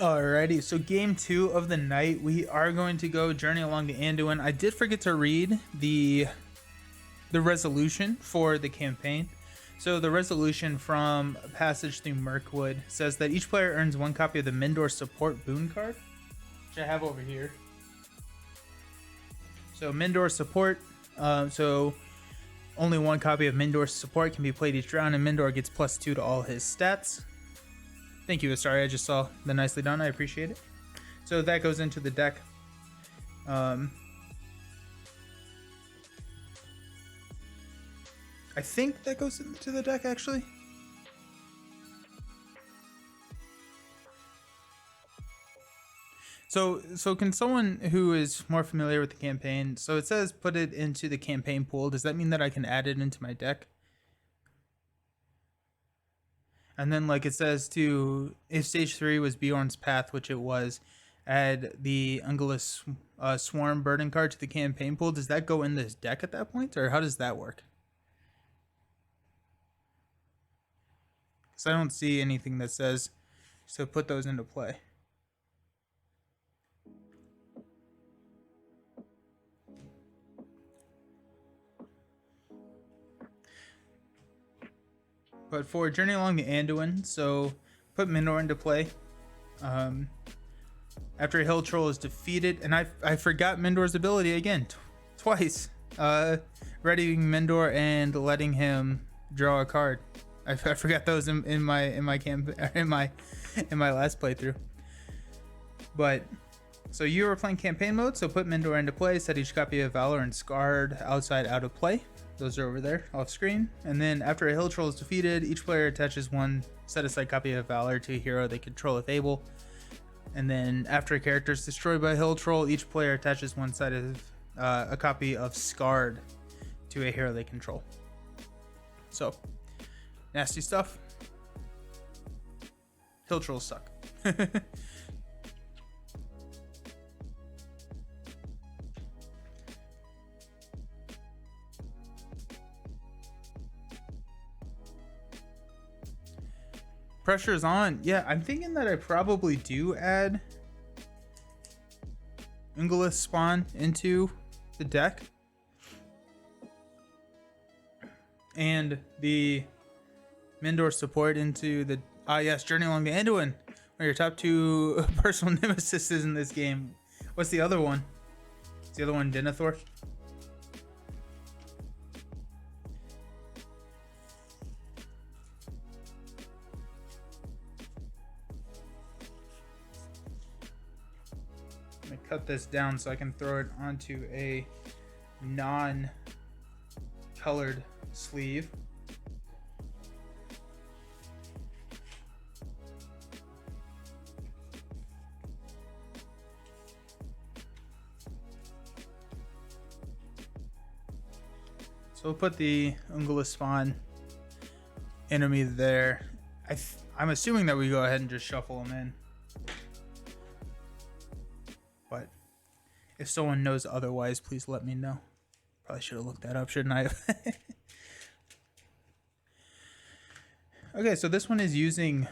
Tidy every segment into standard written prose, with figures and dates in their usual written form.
Alrighty, so game 2 of the night, we are going to go Journey Along the Anduin. I did forget to read the resolution for the campaign. So the resolution from Passage Through Mirkwood says that each player earns 1 copy of the Mindor Support Boon card, which I have over here. So Mindor Support, so only 1 copy of Mindor Support can be played each round, and Mindor gets +2 to all his stats. Thank you, Astari. I just saw the nicely done. I appreciate it. So that goes into the deck. I think that goes into the deck, actually. So can someone who is more familiar with the campaign, so it says put it into the campaign pool. Does that mean that I can add it into my deck? And then, like, it says to, if stage 3 was Bjorn's Path, which it was, add the Ungulus Swarm Burden card to the campaign pool. Does that go in this deck at that point, or how does that work? Because I don't see anything that says to put those into play. But for Journey Along the Anduin, so put Mindor into play. After a hill troll is defeated, and I forgot Mindor's ability again, twice. Readying Mindor and letting him draw a card. I forgot those in my last playthrough. But so you were playing campaign mode, so put Mindor into play. Set each copy of Valor and Scarred outside out of play. Those are over there off screen. And then after a hill troll is defeated, each player attaches 1 set aside copy of Valor to a hero they control if able. And then after a character is destroyed by a hill troll, each player attaches 1 side of a copy of Scarred to a hero they control. So nasty stuff. Hill trolls suck. Pressure's on. Yeah, I'm thinking that I probably do add Ungulus Spawn into the deck. And the Mindor Support into the... yes, Journey Along the Anduin. One of your top 2 personal nemesis in this game. What's the other one? Is the other one Denethor? Cut this down so I can throw it onto a non-colored sleeve. So we'll put the Ungulus Spawn enemy there. I'm assuming that we go ahead and just shuffle them in. But if someone knows otherwise, please let me know. Probably should have looked that up, shouldn't I? Okay, so this one is using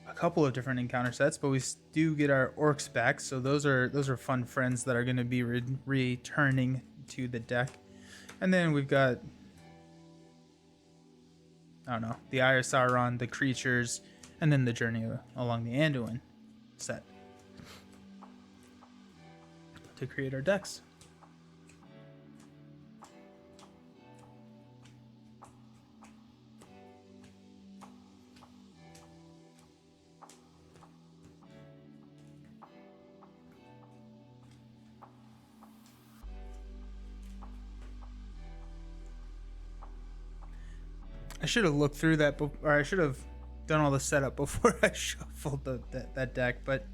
a couple of different encounter sets, but we do get our orcs back. So those are fun friends that are going to be returning to the deck. And then we've got, I don't know, the Eye of Sauron, the creatures, and then the Journey Along the Anduin set to create our decks. I should have looked through that, or I should have done all the setup before I shuffled that deck. But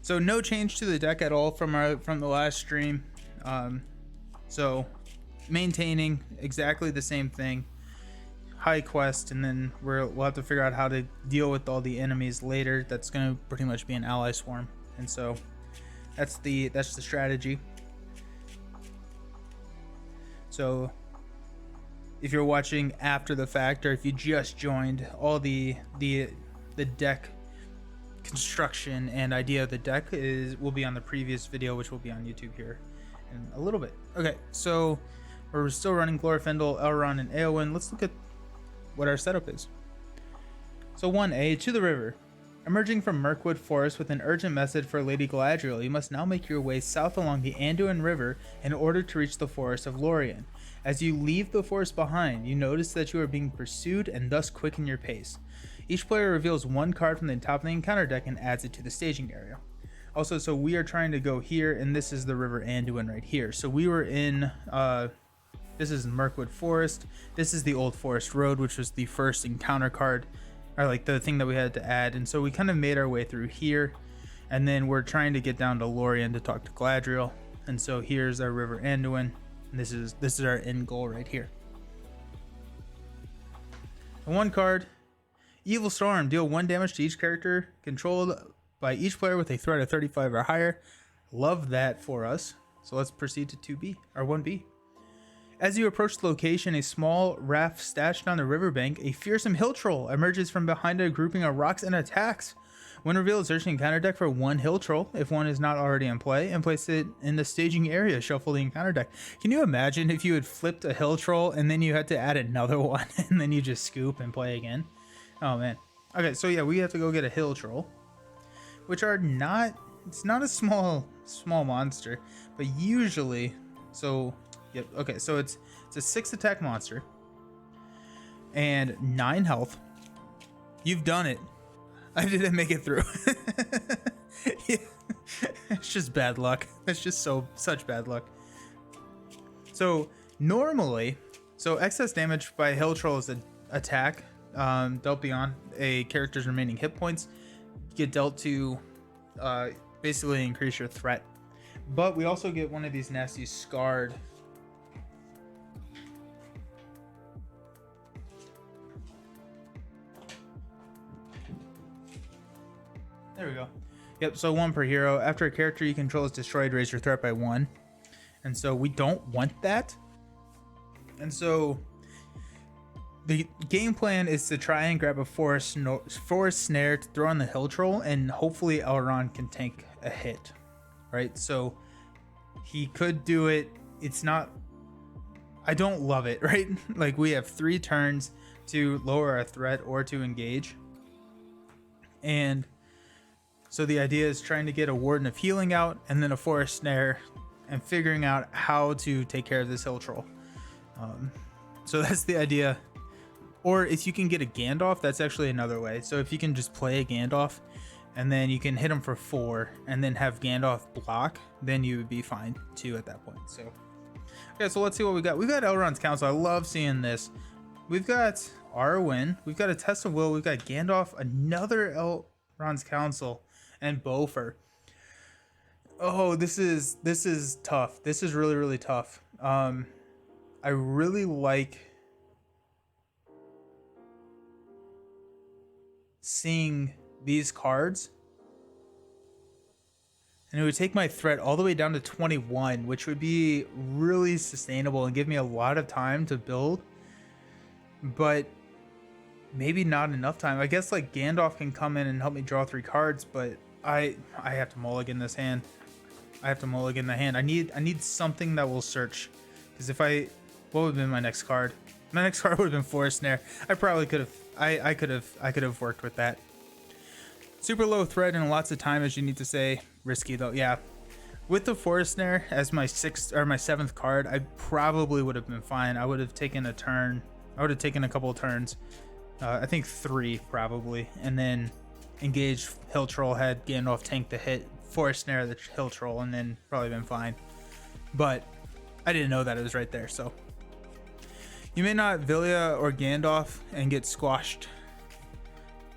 so no change to the deck at all from the last stream. So maintaining exactly the same thing, high quest, and then we'll have to figure out how to deal with all the enemies later. That's going to pretty much be an ally swarm, and so that's the strategy. So if you're watching after the fact, or if you just joined, all the deck construction and idea of the deck will be on the previous video, which will be on YouTube here in a little bit. Okay, so we're still running Glorfindel, Elrond, and Eowyn. Let's look at what our setup is. So 1A, to the river. Emerging from Mirkwood Forest with an urgent message for Lady Galadriel, you must now make your way south along the Anduin River in order to reach the Forest of Lorien. As you leave the forest behind, you notice that you are being pursued and thus quicken your pace. Each player reveals one card from the top of the encounter deck and adds it to the staging area. Also, so we are trying to go here, and this is the River Anduin right here. So we were in, this is Mirkwood Forest. This is the Old Forest Road, which was the first encounter card, or like the thing that we had to add. And so we kind of made our way through here, and then we're trying to get down to Lorien to talk to Galadriel. And so here's our River Anduin, and this is our end goal right here. And one card. Evil Storm, deal 1 damage to each character controlled by each player with a threat of 35 or higher. Love that for us. So let's proceed to 2B, or 1B. As you approach the location, a small raft stashed on the riverbank, a fearsome hill troll emerges from behind a grouping of rocks and attacks. When revealed, search the encounter deck for one hill troll, if one is not already in play, and place it in the staging area. Shuffle the encounter deck. Can you imagine if you had flipped a hill troll and then you had to add another one and then you just scoop and play again? Oh man. Okay, so yeah, we have to go get a hill troll, which are not, it's not a small monster, but usually, so yep, okay, so it's a 6 attack monster and 9 health. You've done it. I didn't make it through. Yeah. It's just bad luck. It's just such bad luck. So normally, so excess damage by hill troll is an attack dealt beyond a character's remaining hit points, get dealt to basically increase your threat. But we also get one of these nasty scarred there we go. Yep, so 1 per hero. After a character you control is destroyed, raise your threat by 1. And so we don't want that. And so the game plan is to try and grab a forest snare to throw on the hill troll, and hopefully Elrond can tank a hit, right? So he could do it. It's not, I don't love it, right? Like we have 3 turns to lower our threat or to engage. And so the idea is trying to get a Warden of Healing out and then a forest snare and figuring out how to take care of this hill troll. So that's the idea. Or if you can get a Gandalf, that's actually another way. So if you can just play a Gandalf and then you can hit him for 4 and then have Gandalf block, then you would be fine too at that point. So okay, so let's see what we got. We've got Elrond's Council. I love seeing this. We've got Arwen. We've got a Test of Will. We've got Gandalf, another Elrond's Council, and Bofur. Oh, this is tough. This is really, really tough. I really like seeing these cards, and it would take my threat all the way down to 21, which would be really sustainable and give me a lot of time to build, but maybe not enough time. I guess like Gandalf can come in and help me draw 3 cards, but I have to mulligan this hand. I have to mulligan the hand. I need something that will search, because if what would have been my next card? My next card would have been Forest Snare. I probably could have. I could have worked with that. Super low threat and lots of time, as you need to say. Risky though, yeah. With the Forest Snare as my 6th or my 7th card, I probably would have been fine. I would have taken a turn. I would have taken a couple of turns. I think 3 probably, and then engaged Hill Troll, had Gandalf tank the hit, Forest Snare the Hill Troll, and then probably been fine. But I didn't know that it was right there, so. You may not Vilya or Gandalf and get squashed.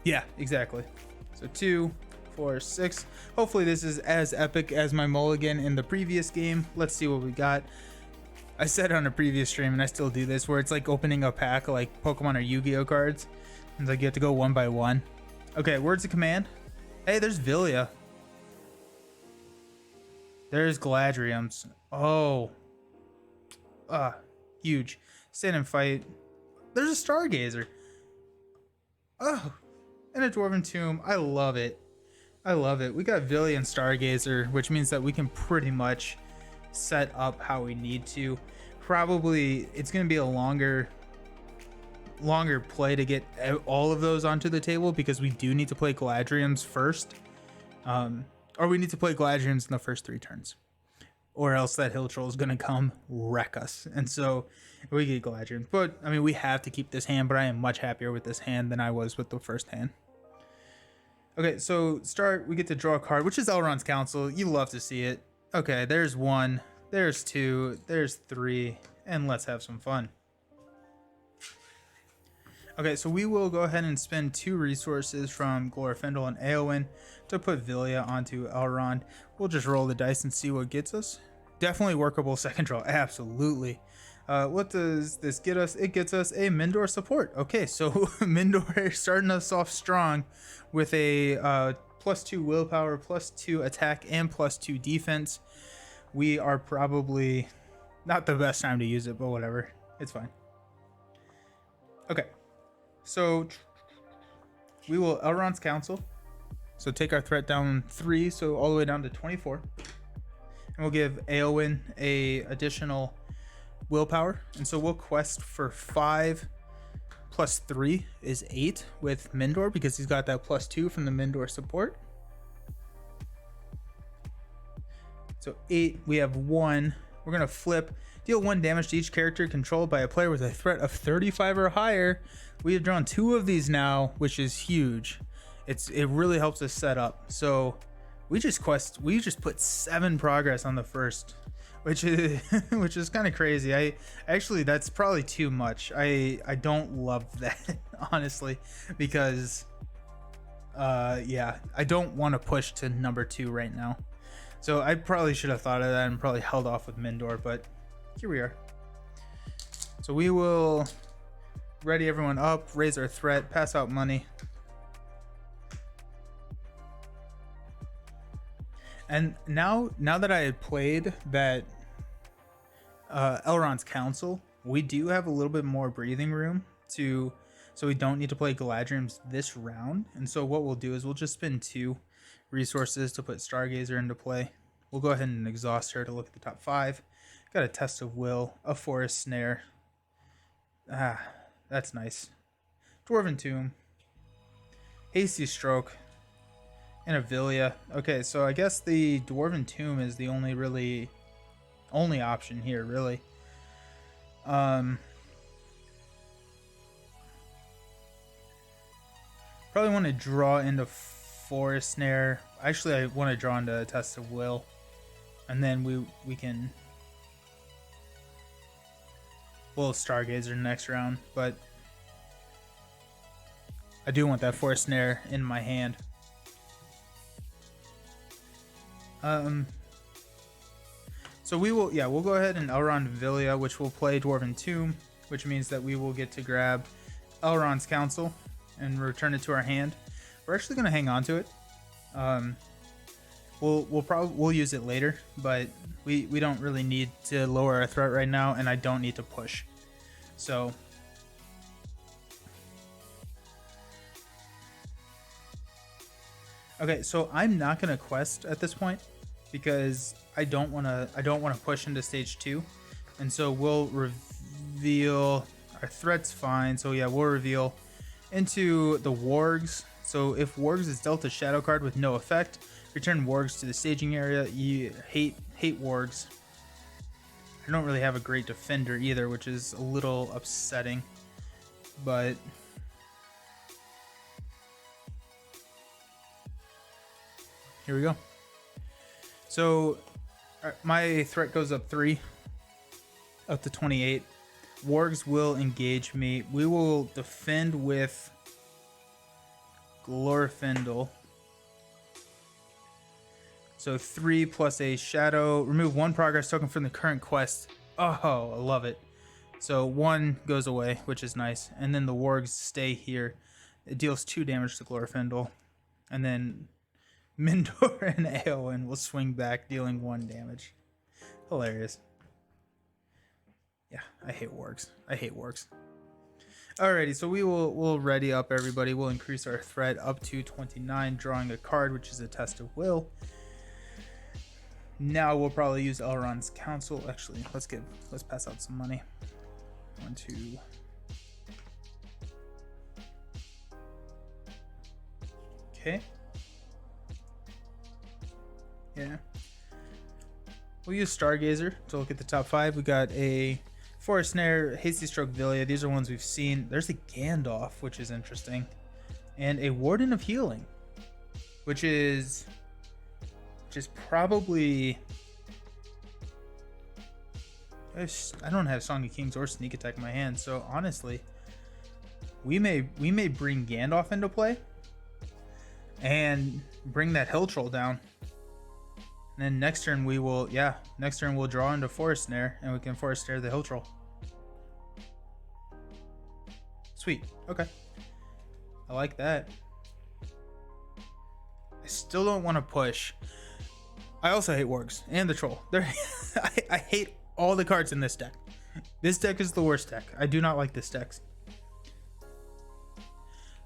Yeah, exactly. So 2, 4, 6. Hopefully this is as epic as my mulligan in the previous game. Let's see what we got. I said on a previous stream, and I still do this, where it's like opening a pack of like Pokemon or Yu-Gi-Oh cards. It's like you have to go 1 by 1. Okay, words of command. Hey, there's Vilya. There's Galadriel's. Oh. Huge. Stand and fight. There's a Stargazer. Oh. And a Dwarven Tomb. I love it. I love it. We got Villy and Stargazer, which means that we can pretty much set up how we need to. Probably it's going to be a longer play to get all of those onto the table, because we do need to play Galadriels first. Or we need to play Galadriels in the first 3 turns. Or else that Hill Troll is going to come wreck us. And so we get Galadriels. But, I mean, we have to keep this hand, but I am much happier with this hand than I was with the first hand. Okay, so start, we get to draw a card, which is Elrond's Council. You love to see it. Okay, there's 1, there's 2, there's 3, and let's have some fun. Okay, so we will go ahead and spend 2 resources from Glorfindel and Eowyn to put Vilya onto Elrond. We'll just roll the dice and see what gets us. Definitely workable second draw, absolutely. What does this get us? It gets us a Mindor support. Okay, so Mindor starting us off strong with a +2 willpower, +2 attack, and +2 defense. We are probably not the best time to use it, but whatever. It's fine. Okay, so we will Elrond's Council. So take our threat down 3, so all the way down to 24. And we'll give Eowyn a additional willpower, and so we'll quest for 5 plus 3 is 8 with Mindor, because he's got that +2 from the Mindor support. So 8, we have 1. We're gonna flip, deal 1 damage to each character controlled by a player with a threat of 35 or higher. We have drawn 2 of these now, which is huge. It really helps us set up. So we just put 7 progress on the first, which is kind of crazy. I actually, that's probably too much. I don't love that, honestly, because yeah, I don't want to push to number 2 right now. So I probably should have thought of that and probably held off with Mindor, but here we are. So we will ready everyone up, raise our threat, pass out money. And now that I had played that Elrond's Council, we do have a little bit more breathing room so we don't need to play Galadriels this round. And so what we'll do is we'll just spend 2 resources to put Stargazer into play. We'll go ahead and exhaust her to look at the top 5. Got a Test of Will, a Forest Snare. Ah, that's nice. Dwarven Tomb, Hasty Stroke, and a Vilya. Okay, so I guess the Dwarven Tomb is the only option here, really. Probably want to draw into Forest Snare. Actually, I want to draw into Test of Will, and then we'll Stargazer next round. But I do want that Forest Snare in my hand. So we'll go ahead and Elrond Vilya, which will play Dwarven Tomb, which means that we will get to grab Elrond's Council and return it to our hand. We're actually going to hang on to it. We'll use it later, but we don't really need to lower our threat right now, and I don't need to push. So okay, so I'm not gonna quest at this point because I don't wanna push into stage 2, and so we'll reveal our threat's fine. So yeah, we'll reveal into the Wargs. So if Wargs is dealt a shadow card with no effect, return Wargs to the staging area. You hate Wargs. I don't really have a great defender either, which is a little upsetting, but here we go. So my threat goes up 3, up to 28. Wargs will engage me. We will defend with Glorfindel. So 3 plus a shadow. Remove 1 progress token from the current quest. Oh, I love it. So 1 goes away, which is nice. And then the Wargs stay here. It deals 2 damage to Glorfindel. And then Mindor and Eowyn will swing back, dealing 1 damage. Hilarious. Yeah, I hate Wargs. Alrighty, so we'll ready up everybody. We'll increase our threat up to 29, drawing a card, which is a test of will. Now we'll probably use Elrond's Council. Actually, let's pass out some money. 1, 2. Okay. Yeah. We'll use Stargazer to look at the top 5. We got a Forest Snare, Hasty Stroke, Villia. These are ones we've seen. There's a Gandalf, which is interesting. And a Warden of Healing, which is probably... I don't have Song of Kings or Sneak Attack in my hand, so honestly, we may bring Gandalf into play and bring that Hill Troll down. And then next turn we'll draw into Forest Snare, and we can Forest Snare the Hill Troll. Sweet. Okay. I like that. I still don't want to push. I also hate Wargs and the Troll. I hate all the cards in this deck. This deck is the worst deck. I do not like this deck.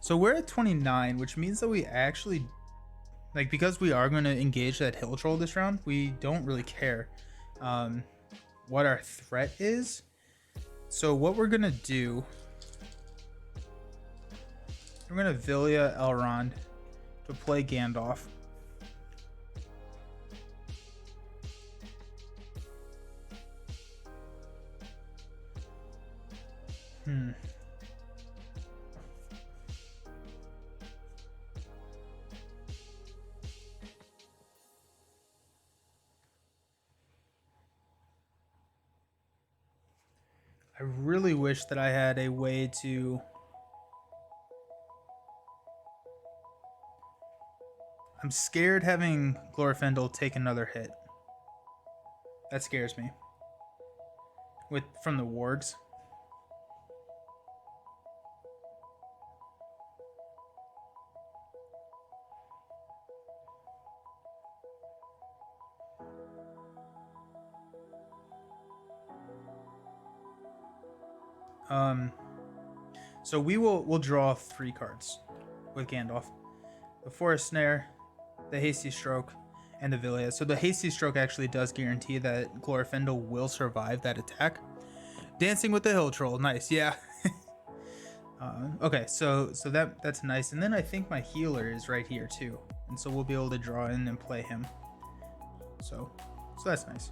So we're at 29, which means that we actually, like, because we are going to engage that Hill Troll this round, we don't really care what our threat is. So what we're going to do, we're going to Villia Elrond to play Gandalf. I really wish that I had a way to... I'm scared having Glorfindel take another hit. That scares me. From the wargs. So we'll draw 3 cards with Gandalf. The Forest Snare, the Hasty Stroke, and the Villia. So the Hasty Stroke actually does guarantee that Glorfindel will survive that attack. Dancing with the Hill Troll, nice, yeah. Okay, so that's nice. And then I think my healer is right here too, and so we'll be able to draw in and play him. So that's nice.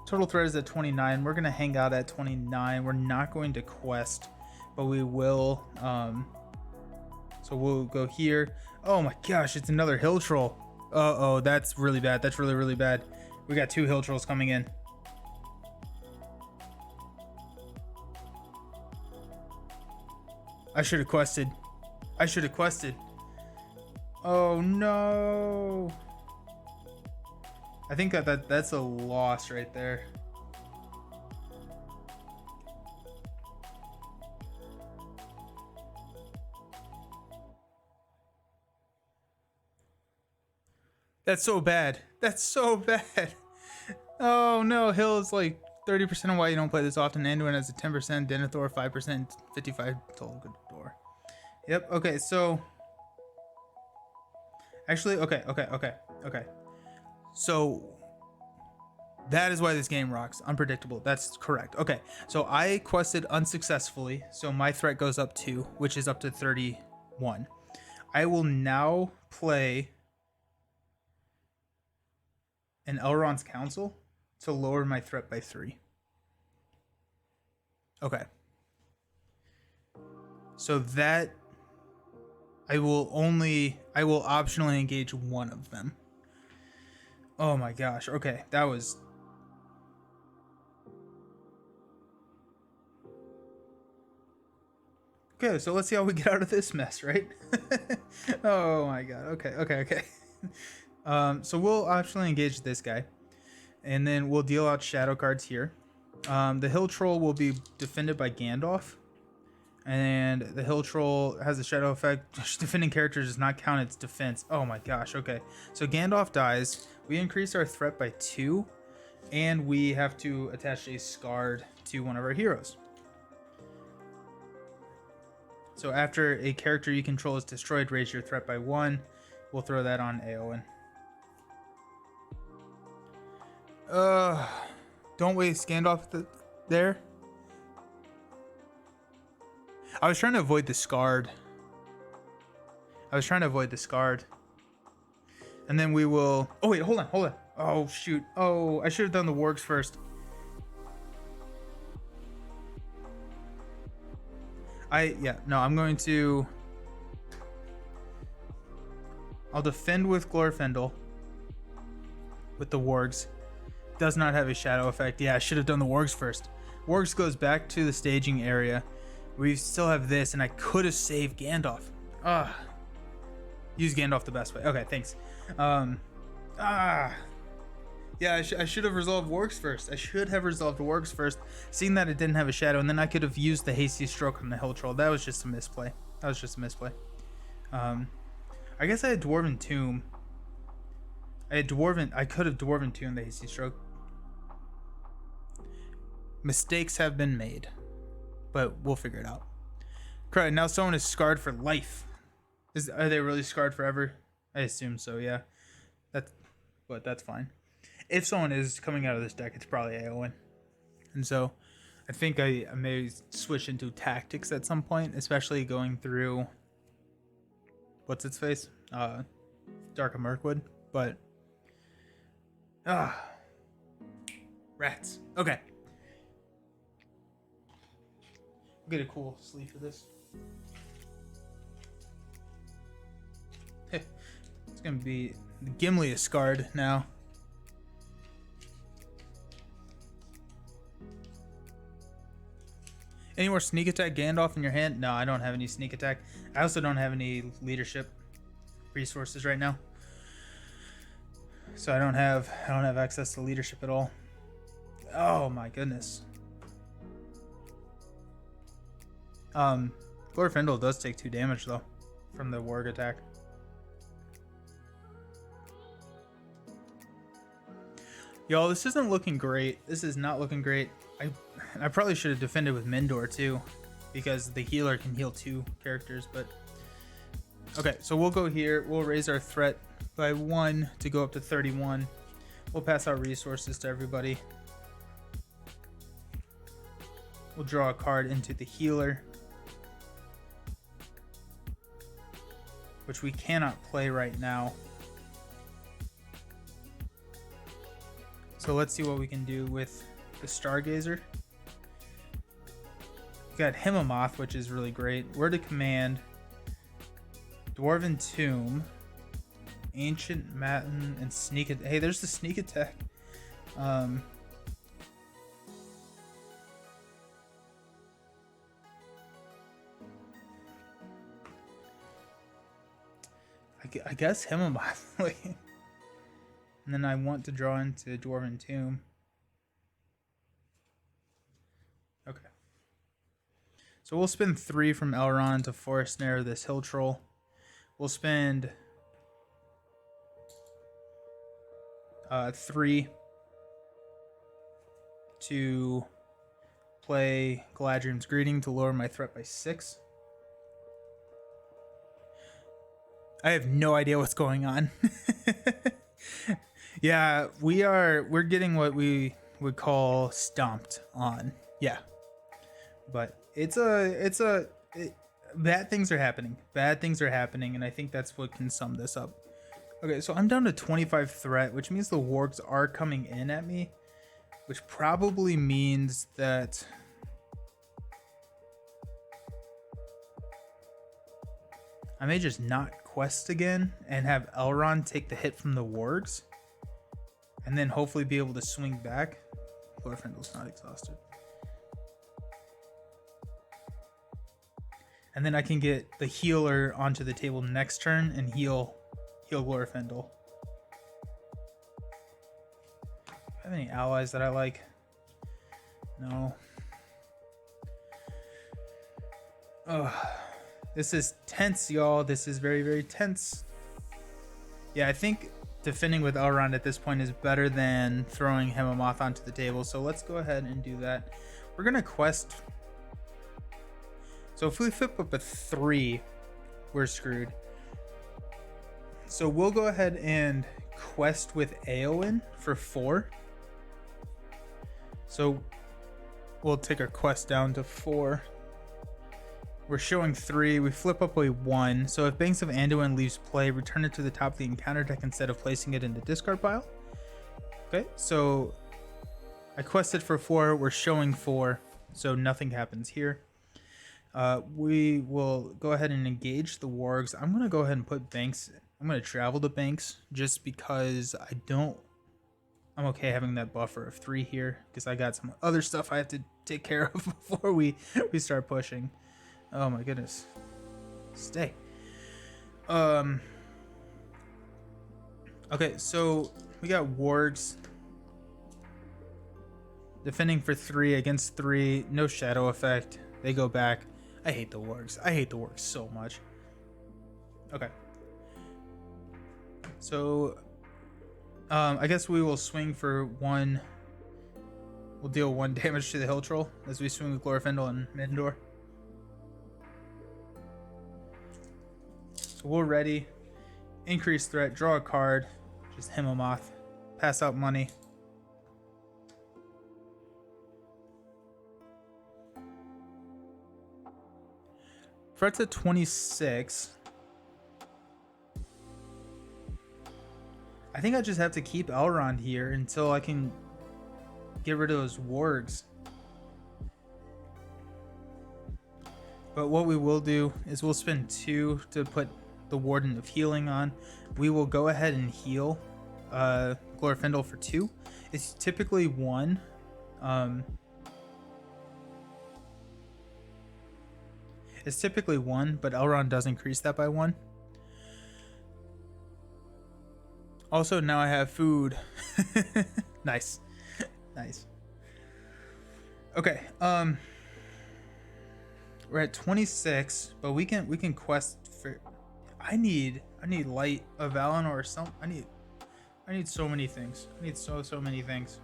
Total threat is at 29. We're gonna hang out at 29. We're not going to quest, but we will. So we'll go here. Oh my gosh, it's another Hill Troll. Uh-oh, that's really bad. That's really, really bad. We got 2 Hill Trolls coming in. I should have quested. Oh no. I think that's a loss right there. That's so bad. Oh no, Hill is like 30% of why you don't play this often. Anduin has a 10%, Denethor 5%, 55 total. Good door. Yep, okay, so actually, okay. So that is why this game rocks. Unpredictable. That's correct. Okay, so I quested unsuccessfully, so my threat goes up 2, which is up to 31. I will now play an Elrond's Council to lower my threat by 3. Okay. So that I will optionally engage one of them. Oh my gosh. Okay, that was... Okay, so let's see how we get out of this mess, right? Oh my god. Okay. So we'll optionally engage this guy, and then we'll deal out shadow cards here. The Hill Troll will be defended by Gandalf, and the Hill Troll has a shadow effect. Defending character does not count its defense. Oh my gosh. Okay, so Gandalf dies. We increase our threat by 2, And we have to attach a Scarred to one of our heroes. So after a character you control is destroyed, raise your threat by 1. We'll throw that on Aowen. Don't waste Gandalf there. I was trying to avoid the Scarred. And then we will... Oh, wait, hold on. Oh, shoot. Oh, I should have done the wargs first. I'm going to... I'll defend with Glorfindel. With the wargs. Does not have a shadow effect. Yeah, I should have done the wargs first. Wargs goes back to the staging area. We still have this, and I could have saved Gandalf. Use Gandalf the best way. Okay, thanks. Yeah, I should have resolved wargs first. Seeing that it didn't have a shadow, and then I could have used the hasty stroke on the hill troll. That was just a misplay. I guess I had Dwarven Tomb. I could have Dwarven Tomb the hasty stroke. Mistakes have been made, but we'll figure it out. Correct. Now someone is scarred for life. Are they really scarred forever? I assume so. Yeah. But that's fine. If someone is coming out of this deck, it's probably Aowen. And so I think I may switch into tactics at some point, especially going through what's its face? Dark of Mirkwood. But rats. Okay. I'll get a cool sleeve for this. It's gonna be Gimli is scarred now. Any more sneak attack Gandalf in your hand? No, I don't have any sneak attack. I also don't have any leadership resources right now. So I don't have access to leadership at all. Oh my goodness. Glorfindel does take 2 damage though from the warg attack. Y'all, this isn't looking great. This is not looking great. I probably should have defended with Mendor too, because the healer can heal 2 characters, but okay, so we'll go here. We'll raise our threat by 1 to go up to 31. We'll pass out resources to everybody. We'll draw a card into the healer, which we cannot play right now. So let's see what we can do with the Stargazer. We got Himomoth, which is really great. Word of Command, Dwarven Tomb, Ancient Matin, and Sneak Attack. Hey, there's the Sneak Attack. I guess Himomoth. And then I want to draw into Dwarven Tomb. Okay. So we'll spend 3 from Elrond to Forest Snare this Hill Troll. We'll spend 3 to play Galadriel's Greeting to lower my threat by 6. I have no idea what's going on. Yeah, we're getting what we would call stomped on. Yeah. But bad things are happening. And I think that's what can sum this up. Okay, so I'm down to 25 threat, which means the wargs are coming in at me, which probably means that I may just not quest again and have Elrond take the hit from the wargs, and then hopefully be able to swing back. Glorfindel's not exhausted. And then I can get the healer onto the table next turn and heal Glorfindel. Do I have any allies that I like? No. Ugh. This is tense, y'all. This is very, very tense. Yeah, I think defending with Elrond at this point is better than throwing Hemomoth onto the table. So let's go ahead and do that. We're going to quest. So if we flip up a 3, we're screwed. So we'll go ahead and quest with Anduin for 4. So we'll take our quest down to 4. We're showing 3. We flip up a 1. So if Banks of Anduin leaves play, return it to the top of the encounter deck instead of placing it in the discard pile. Okay, so I quested for 4. We're showing 4. So nothing happens here. We will go ahead and engage the wargs. I'm going to go ahead and put Banks. I'm going to travel to Banks just because I'm okay having that buffer of 3 here because I got some other stuff I have to take care of before we start pushing. Oh my goodness. Stay. Okay, so we got wargs. Defending for 3 against 3. No shadow effect. They go back. I hate the wargs. I hate the wargs so much. Okay. So, I guess we will swing for 1. We'll deal 1 damage to the Hill Troll as we swing with Glorfindel and Mindor. So we're ready. Increase threat. Draw a card. Just Hemomoth. Pass out money. Threat's at 26. I think I just have to keep Elrond here until I can get rid of those wargs. But what we will do is we'll spend 2 to put the Warden of Healing on. We will go ahead and heal Glorfindel for 2. It's typically 1. It's typically 1, but Elrond does increase that by 1. Also, now I have food. Nice. Nice. Okay, we're at 26, but we can quest for I need Light of Valinor or something. I need so many things. I need so many things.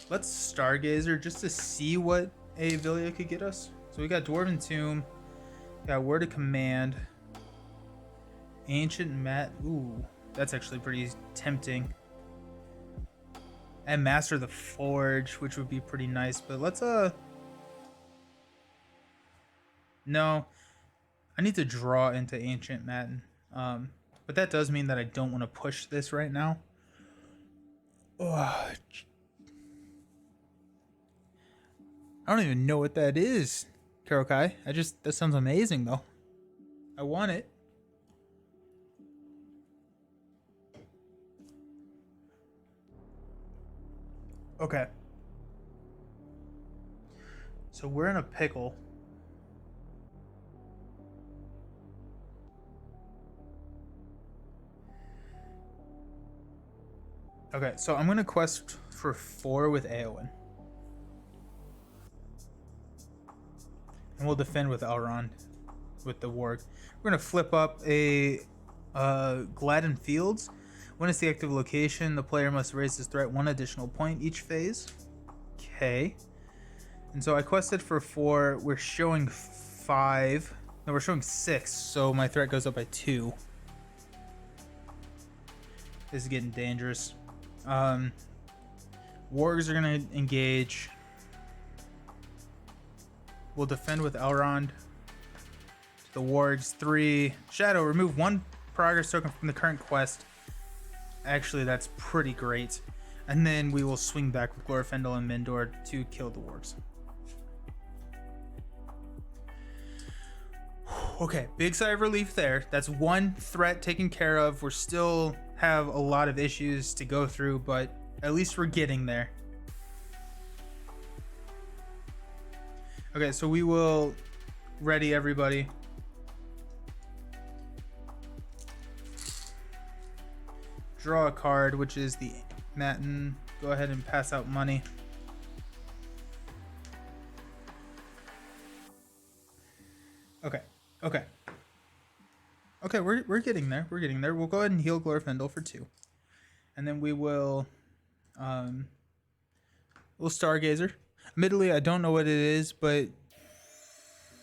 Let's Stargazer just to see what Avilia could get us. So we got Dwarven Tomb, got Word of Command, Ancient Mat. Ooh, that's actually pretty tempting. And Master of the Forge, which would be pretty nice. But let's no, I need to draw into Ancient Matin. But that does mean that I don't want to push this right now. Oh, I don't even know what that is, Karokai. That sounds amazing though. I want it. Okay. So we're in a pickle. Okay, so I'm gonna quest for 4 with Anduin. And we'll defend with Elrond with the warg. We're gonna flip up a Gladden Fields. When it's the active location, the player must raise his threat 1 additional point each phase. Okay. And so I quested for 4. We're showing 5. No, we're showing 6. So my threat goes up by 2. This is getting dangerous. Wargs are gonna engage. We'll defend with Elrond. The wargs 3. Shadow, remove 1 progress token from the current quest. Actually, that's pretty great. And then we will swing back with Glorfindel and Mindor to kill the wargs. Okay, big sigh of relief there. That's 1 threat taken care of. We're still have a lot of issues to go through, but at least we're getting there. Okay, so we will ready everybody. Draw a card, which is the Matin. Go ahead and pass out money. Okay. Okay, we're getting there. We're getting there. We'll go ahead and heal Glorfindel for 2. And then we will we'll Stargazer. Admittedly, I don't know what it is, but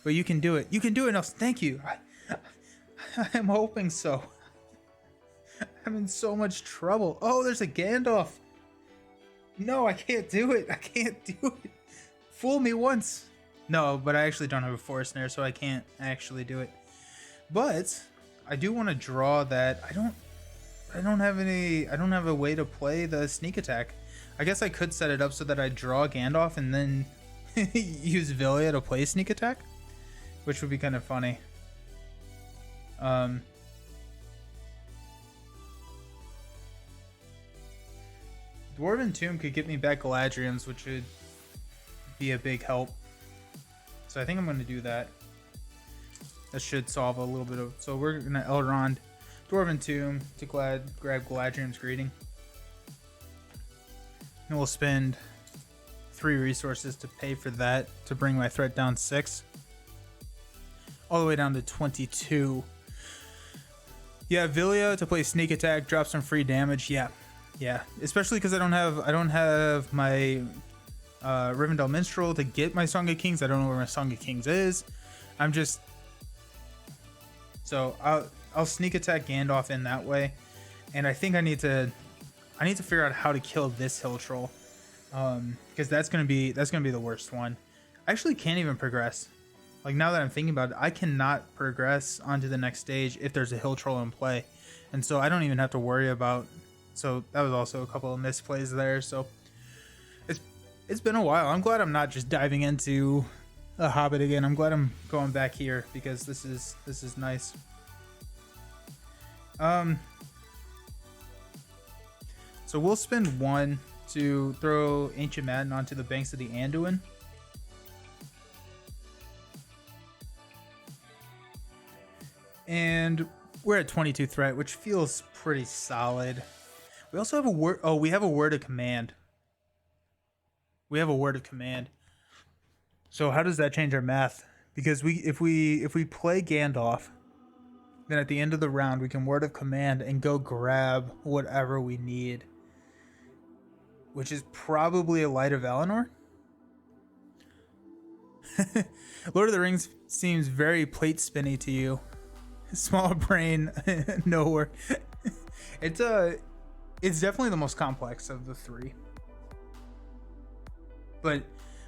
you can do it. You can do it, Nelson. Thank you. I'm hoping so. I'm in so much trouble. Oh, there's a Gandalf. No, I can't do it. I can't do it. Fool me once. No, but I actually don't have a Forest Snare, so I can't actually do it. But I do want to draw that. I don't have a way to play the sneak attack. I guess I could set it up so that I draw Gandalf and then use Villia to play sneak attack, which would be kind of funny. Dwarven Tomb could get me back Galadriel's, which would be a big help. So I think I'm going to do that. That should solve a little bit of... So we're going to Elrond Dwarven Tomb to grab Galadriel's Greeting. And we'll spend 3 resources to pay for that to bring my threat down 6. All the way down to 22. Yeah, Villia to play sneak attack, drop some free damage. Yeah. Especially because I don't have my Rivendell Minstrel to get my Song of Kings. I don't know where my Song of Kings is. So I'll sneak attack Gandalf in that way, and I think I need to figure out how to kill this hill troll, because that's gonna be the worst one. I actually can't even progress. Like, now that I'm thinking about it, I cannot progress onto the next stage if there's a hill troll in play, and so I don't even have to worry about. So that was also a couple of misplays there. So it's been a while. I'm glad I'm not just diving into a Hobbit again. I'm glad I'm going back here because this is nice. So we'll spend 1 to throw Ancient Madden onto the banks of the Anduin. And we're at 22 threat, which feels pretty solid. We also have a word. Oh, we have a word of command. So how does that change our math? Because if we play Gandalf, then at the end of the round we can word of command and go grab whatever we need, which is probably a Light of Valinor. Lord of the Rings seems very plate spinny to you. Small brain, nowhere. It's definitely the most complex of the 3. But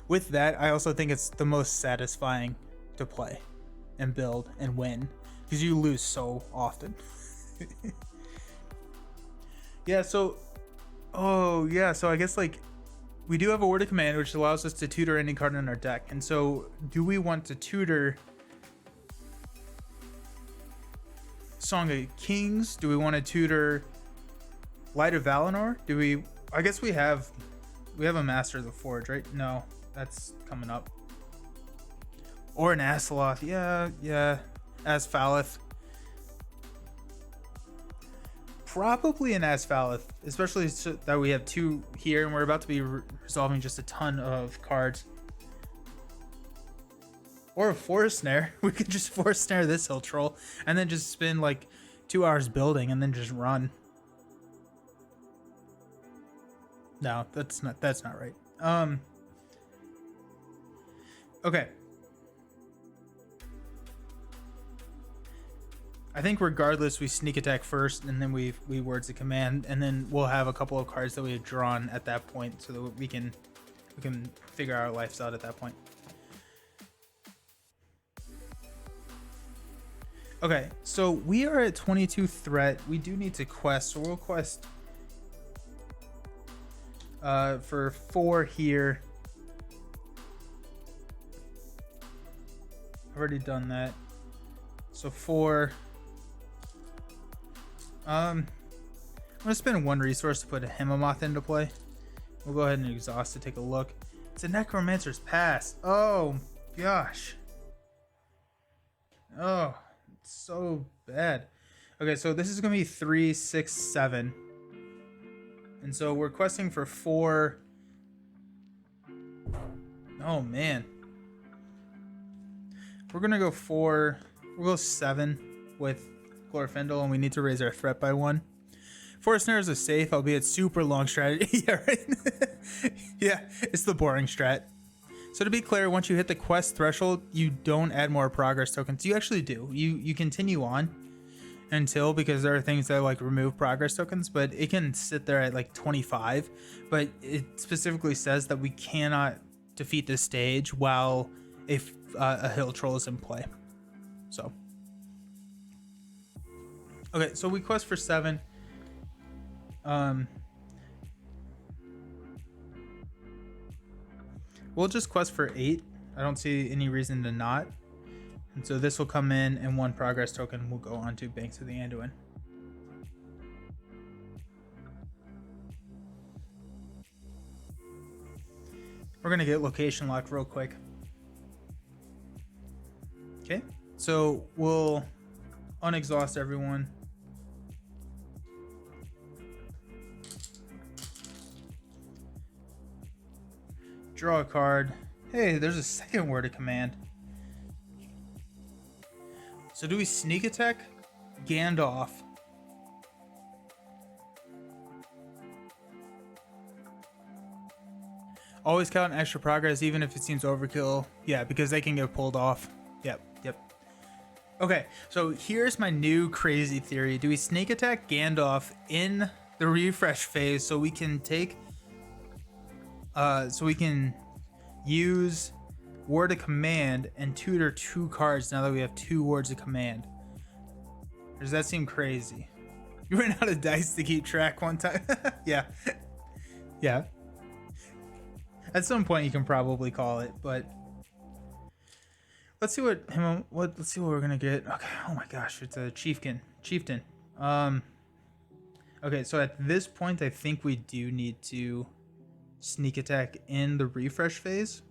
with that, I also think it's the most satisfying to play and build and win, because you lose so often. So I guess, like, we do have a word of command, which allows us to tutor any card in our deck. And so do we want to tutor Song of Kings? Do we want to tutor Light of Valinor? I guess we have a Master of the Forge, right? No, that's coming up. Or an Azeroth. Yeah. Asfalith. Probably an Asfalith, especially so that we have 2 here and we're about to be resolving just a ton of cards. Or a Forest Snare. We could just Forest Snare this hill troll and then just spend like 2 hours building and then just run. No, that's not right. Okay. I think regardless, we sneak attack first, and then we words of command, and then we'll have a couple of cards that we have drawn at that point, so that we can figure our lives out at that point. Okay, so we are at 22 threat. We do need to quest, so we'll quest for 4 here. I've already done that. So 4. I'm gonna spend 1 resource to put a Hemomoth into play. We'll go ahead and exhaust to take a look. It's a Necromancer's Pass. Oh gosh. Oh, it's so bad. Okay, so this is gonna be 3, 6, 7. And so we're questing for 4. Oh man. We're gonna go 4. We'll go 7 with Glorfindel, and we need to raise our threat by 1. Forest Snare is a safe, albeit super long strategy. Yeah, right? Yeah, it's the boring strat. So to be clear, once you hit the quest threshold, you don't add more progress tokens. You actually do. You continue on until, because there are things that like remove progress tokens, but it can sit there at like 25. But it specifically says that we cannot defeat this stage while a hill troll is in play. So okay, so we quest for 7. We'll just quest for 8. I don't see any reason to not. And so this will come in, and 1 progress token will go onto Banks of the Anduin. We're gonna get location locked real quick. Okay, so we'll unexhaust everyone. Draw a card. Hey, there's a second word of command. So do we sneak attack Gandalf? Always count extra progress even if it seems overkill. Yeah, because they can get pulled off. Yep. Okay, so here's my new crazy theory. Do we sneak attack Gandalf in the refresh phase so we can take so we can use word of command and tutor 2 cards now that we have 2 words of command? Or does that seem crazy? You ran out of dice to keep track one time. Yeah. At some point you can probably call it, but let's see what we're gonna get. Okay. Oh my gosh, it's a chieftain. Okay, so at this point I think we do need to sneak attack in the refresh phase,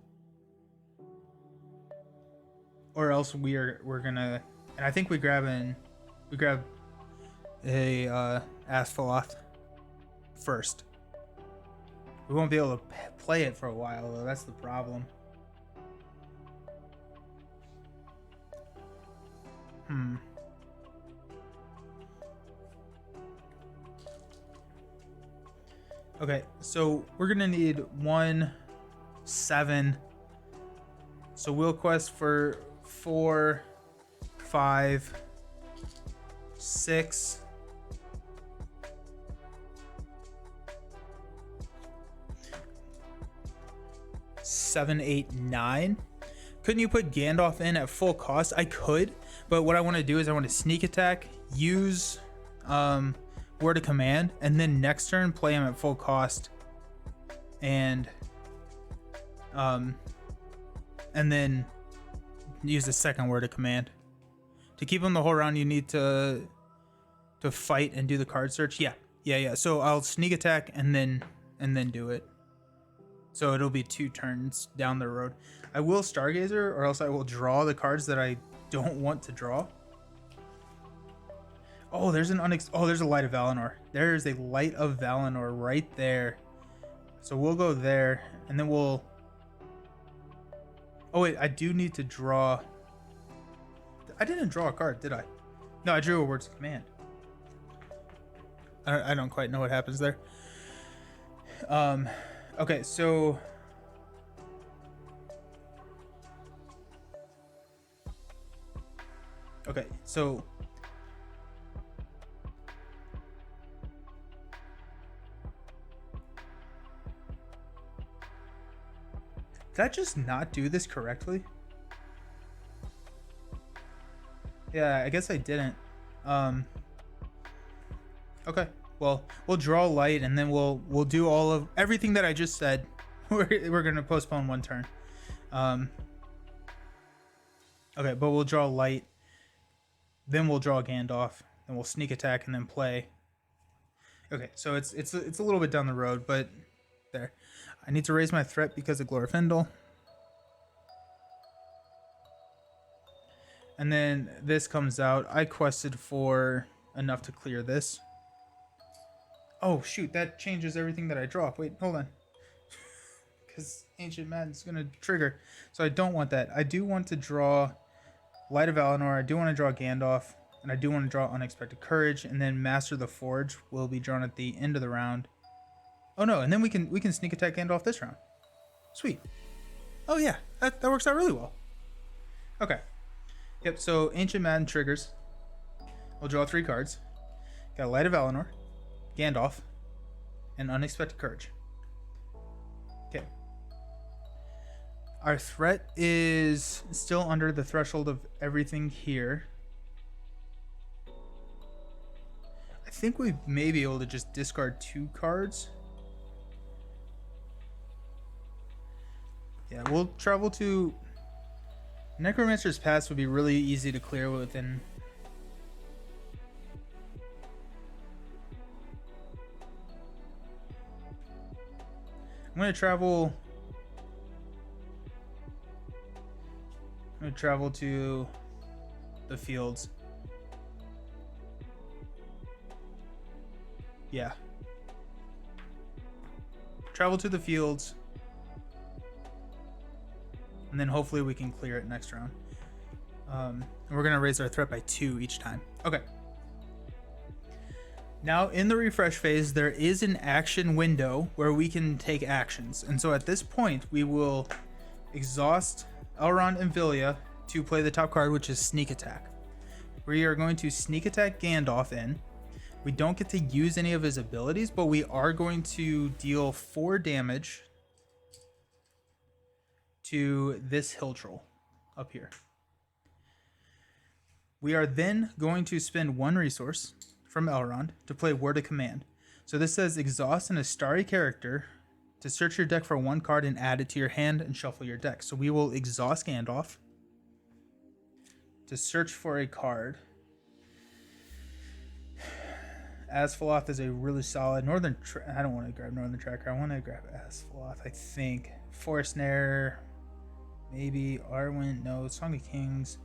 or else we're gonna, and I think we grab a Asphalot first. We won't be able to play it for a while though. That's the problem. Okay, so we're gonna need 1, 7. So we'll quest for 4, 5, 6. 7, 8, 9. Couldn't you put Gandalf in at full cost? I could, but what I want to do is I want to sneak attack, use word of command, and then next turn play him at full cost, and then use the second word of command. To keep him the whole round, you need to fight and do the card search. Yeah. So I'll sneak attack and then do it. So it'll be 2 turns down the road. I will Stargazer, or else I will draw the cards that I don't want to draw. Oh, there's there's a Light of Valinor. There's a Light of Valinor right there. So we'll go there, and then we'll... Oh wait, I do need to draw... I didn't draw a card, did I? No, I drew a words of command. I don't quite know what happens there. Okay, so... Okay, so... Did I just not do this correctly? Yeah, I guess I didn't. Okay, well, we'll draw light, and then we'll do all of everything that I just said. We're gonna postpone 1 turn. Okay, but we'll draw light, then we'll draw Gandalf, then we'll sneak attack, and then play. Okay, so it's a little bit down the road, but there. I need to raise my threat because of Glorfindel. And then this comes out. I quested for enough to clear this. Oh, shoot. That changes everything that I draw. Wait, hold on. Because Ancient Madden's going to trigger. So I don't want that. I do want to draw Light of Valinor. I do want to draw Gandalf. And I do want to draw Unexpected Courage, and then Master the Forge will be drawn at the end of the round. Oh no, and then we can sneak attack Gandalf this round. Sweet. Oh yeah, that works out really well. Okay. Yep, so Ancient Madden triggers. We'll draw 3 cards. Got Light of Valinor, Gandalf, and Unexpected Courage. Okay. Our threat is still under the threshold of everything here. I think we may be able to just discard 2 cards. Yeah, we'll travel to... Necromancer's Pass would be really easy to clear within... I'm going to travel to the fields. Yeah. Travel to the fields. And then hopefully we can clear it next round. And we're going to raise our threat by 2 each time. Okay. Now in the refresh phase, there is an action window where we can take actions. And so at this point, we will exhaust Elrond and Vilya to play the top card, which is Sneak Attack. We are going to Sneak Attack Gandalf in. We don't get to use any of his abilities, but we are going to deal 4 damage to this hill troll up here. We are then going to spend 1 resource from Elrond to play Word of Command. So this says exhaust an Astari character to search your deck for 1 card and add it to your hand and shuffle your deck. So we will exhaust Gandalf to search for a card. Asfaloth is a really solid Northern... I don't want to grab Northern Tracker. I want to grab Asfaloth, I think. Forest Snare, maybe. Arwen, no. Song of Kings.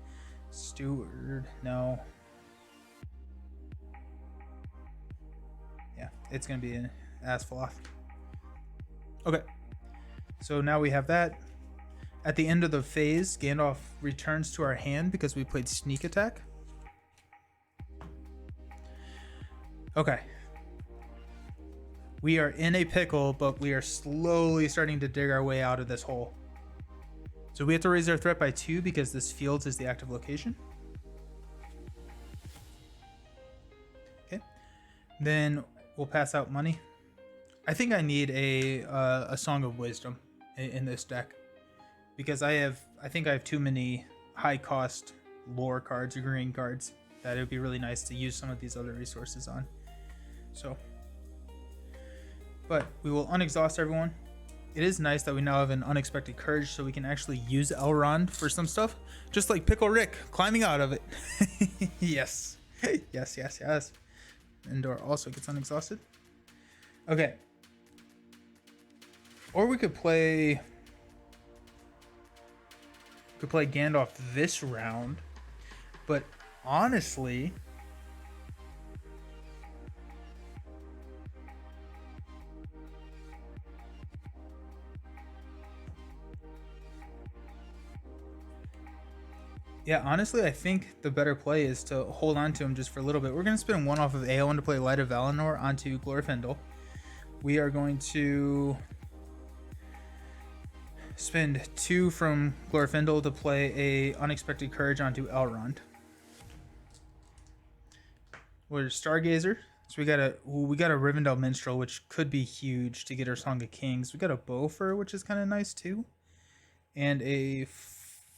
Steward, no. Yeah, it's going to be an Asfaloth. Okay. So now we have that. At the end of the phase, Gandalf returns to our hand because we played Sneak Attack. Okay. We are in a pickle, but we are slowly starting to dig our way out of this hole. So we have to raise our threat by 2 because this fields is the active location. Okay. Then we'll pass out money. I think I need a Song of Wisdom in this deck because I think I have too many high cost lore cards or green cards that it would be really nice to use some of these other resources on. So, but we will unexhaust everyone. It is nice that we now have an Unexpected Courage so we can actually use Elrond for some stuff. Just like Pickle Rick climbing out of it. Yes. Yes, yes, yes. Endor also gets unexhausted. Okay. Or we could play Gandalf this round. But honestly, I think the better play is to hold on to him just for a little bit. We're going to spend 1 off of Aowen to play Light of Valinor onto Glorfindel. We are going to spend 2 from Glorfindel to play a Unexpected Courage onto Elrond. We're Stargazer. So we got a Rivendell Minstrel, which could be huge to get our Song of Kings. We got a Bowfer, which is kind of nice too. And a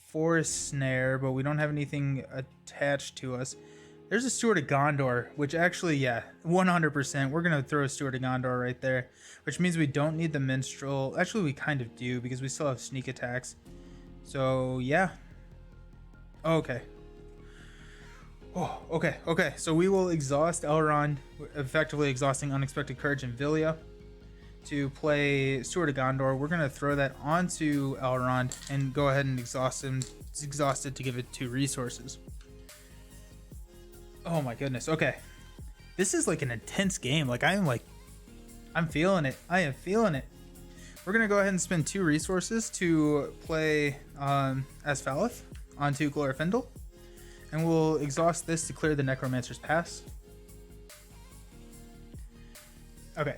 Forest Snare, but we don't have anything attached to us. There's a Steward of Gondor, which actually, yeah, 100%. We're going to throw a Steward of Gondor right there, which means we don't need the Minstrel. Actually, we kind of do because we still have sneak attacks. So, yeah. Okay. Oh, okay. So we will exhaust Elrond, effectively exhausting Unexpected Courage and Vilya to play Steward of Gondor. We're going to throw that onto Elrond and go ahead and exhaust him. It's exhausted to give it 2 resources. Oh my goodness. Okay. This is like an intense game. Like I'm feeling it. I am feeling it. We're going to go ahead and spend 2 resources to play Asfaloth onto Glorfindel. And we'll exhaust this to clear the Necromancer's Pass. Okay.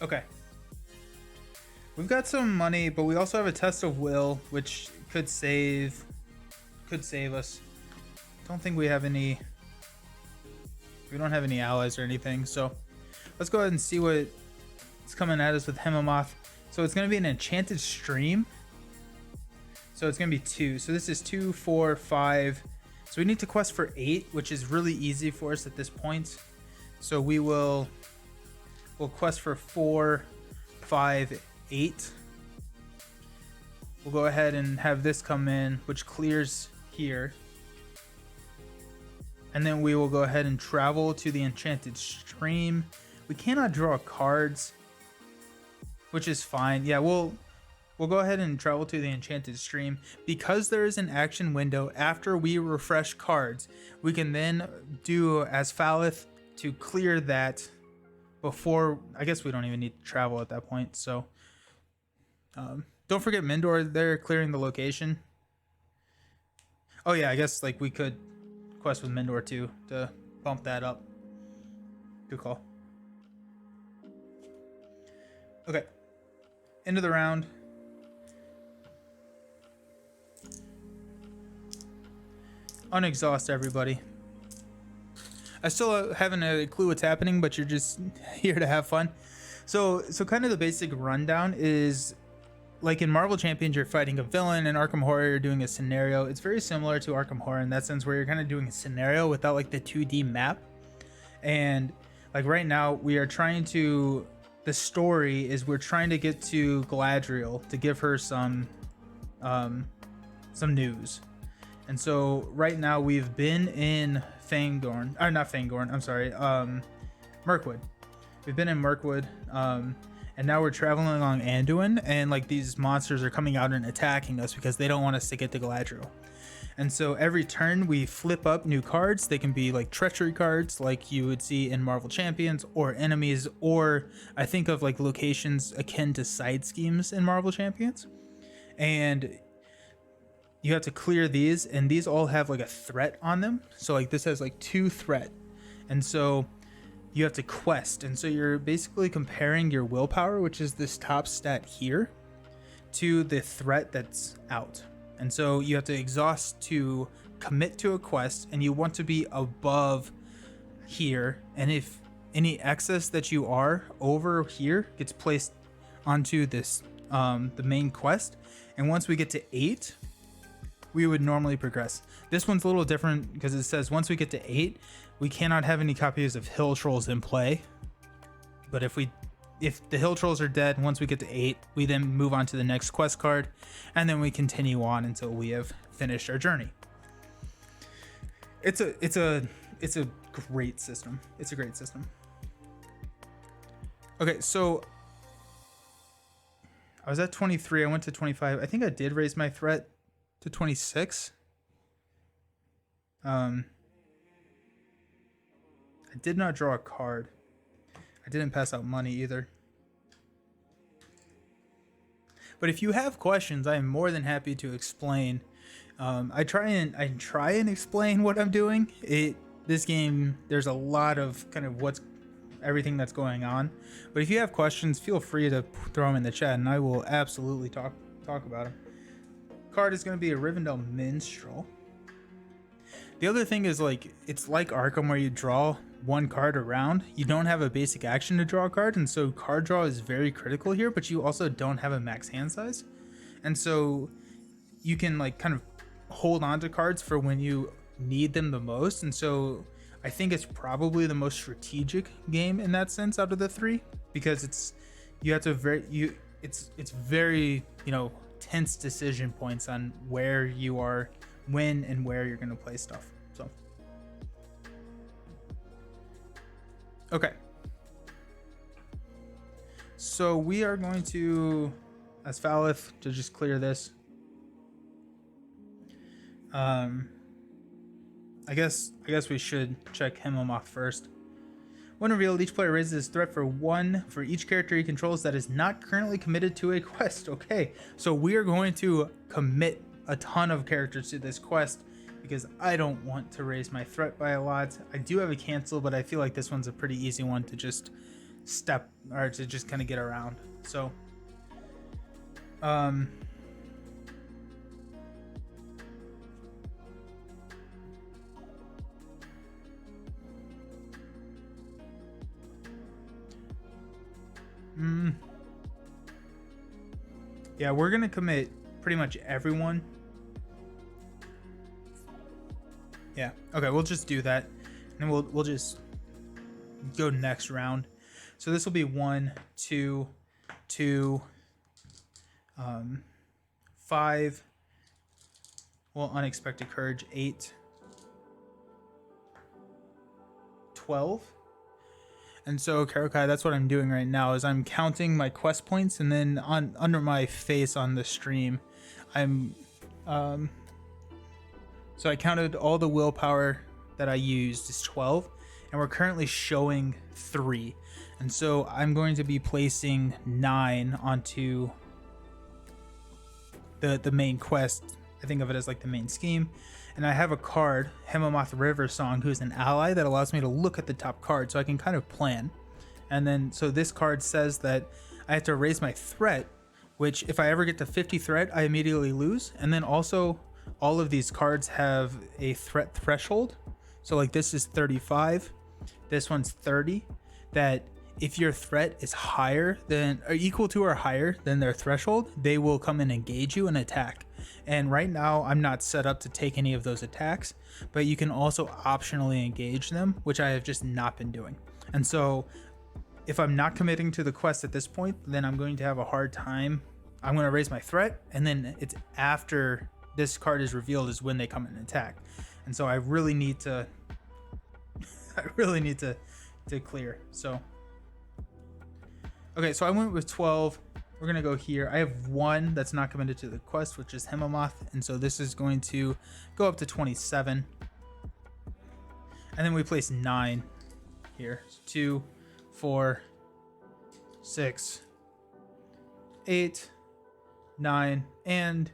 Okay. We've got some money, but we also have a Test of Will, which could save us. Don't think we have any. We don't have any allies or anything, so let's go ahead and see what's coming at us with Hemomoth. So it's going to be an enchanted stream. So it's going to be 2. So this is 2, 4, 5. So we need to quest for 8, which is really easy for us at this point. So we'll quest for 4, 5, 8. We'll go ahead and have this come in, which clears here. And then we will go ahead and travel to the enchanted stream. We cannot draw cards, which is fine. Yeah, we'll go ahead and travel to the enchanted stream. Because there is an action window after we refresh cards, we can then do as Falith to clear that before. I guess we don't even need to travel at that point. So don't forget Mindor there clearing the location. Oh yeah, I guess like we could quest with Mindor too to bump that up. Good call. Okay, end of the round. Unexhaust everybody. I still haven't a clue what's happening, but you're just here to have fun. So kind of the basic rundown is, like in Marvel Champions, you're fighting a villain. In Arkham Horror, you're doing a scenario. It's very similar to Arkham Horror in that sense, where you're kind of doing a scenario without like the 2D map. And like right now, we are trying to. The story is we're trying to get to Galadriel to give her some news. And so right now we've been in Fangorn, or not Fangorn. I'm sorry, Mirkwood. We've been in Mirkwood. And now we're traveling along Anduin, and like these monsters are coming out and attacking us because they don't want us to get to Galadriel. And so every turn we flip up new cards. They can be like treachery cards like you would see in Marvel Champions, or enemies, or I think of like locations akin to side schemes in Marvel Champions. And you have to clear these, and these all have like a threat on them. So like this has like 2 threat. And so you have to quest, and so you're basically comparing your willpower, which is this top stat here, to the threat that's out. And so you have to exhaust to commit to a quest, and you want to be above here. And if any excess that you are over here gets placed onto this the main quest, and once we get to 8, we would normally progress. This one's a little different because it says once we get to 8, we cannot have any copies of Hill Trolls in play. But if the Hill Trolls are dead, once we get to 8, we then move on to the next quest card, and then we continue on until we have finished our journey. It's a great system. It's a great system. Okay, so I was at 23. I went to 25. I think I did raise my threat to 26. I did not draw a card. I didn't pass out money either. But if you have questions, I am more than happy to explain. I try and explain what I'm doing. This game, there's a lot of kind of everything that's going on. But if you have questions, feel free to throw them in the chat, and I will absolutely talk about them. Card is going to be a Rivendell Minstrel. The other thing is, like, it's like Arkham where you draw 1 card a round. You don't have a basic action to draw a card, and so card draw is very critical here, but you also don't have a max hand size. And so you can like kind of hold on to cards for when you need them the most. And so I think it's probably the most strategic game in that sense out of the 3, because it's very, you know, tense decision points on where you are, when and where you're going to play stuff. So okay, so we are going to, as Falith, to just clear this. I guess we should check Hemomoth first. When revealed, each player raises his threat for 1 for each character he controls that is not currently committed to a quest. Okay, so we are going to commit a ton of characters to this quest because I don't want to raise my threat by a lot. I do have a cancel, but I feel like this one's a pretty easy one to just to just kind of get around. So, yeah, we're gonna commit pretty much everyone. Yeah, okay, we'll just do that, and we'll just go next round. So this will be 1, 2, 2, 5. Well, unexpected courage, 8, 12. And so, Karokai, that's what I'm doing right now, is I'm counting my quest points, and then under my face on the stream, I'm so I counted all the willpower that I used is 12, and we're currently showing 3. And so I'm going to be placing 9 onto the main quest. I think of it as like the main scheme. And I have a card, Hemamoth River Song, who's an ally that allows me to look at the top card so I can kind of plan. And then, so this card says that I have to raise my threat, which if I ever get to 50 threat, I immediately lose. And then also, all of these cards have a threat threshold. So like this is 35, this one's 30, that if your threat is higher than, or equal to or higher than their threshold, they will come and engage you and attack. And right now I'm not set up to take any of those attacks, but you can also optionally engage them, which I have just not been doing. And so if I'm not committing to the quest at this point, then I'm going to have a hard time. I'm going to raise my threat, and then it's after this card is revealed is when they come and attack. And so I really need to clear. So okay, so I went with 12. We're gonna go here. I have 1 that's not committed to the quest, which is Hemamoth, and so this is going to go up to 27. And then we place 9 here. So 2, 4, 6, 8, 9, and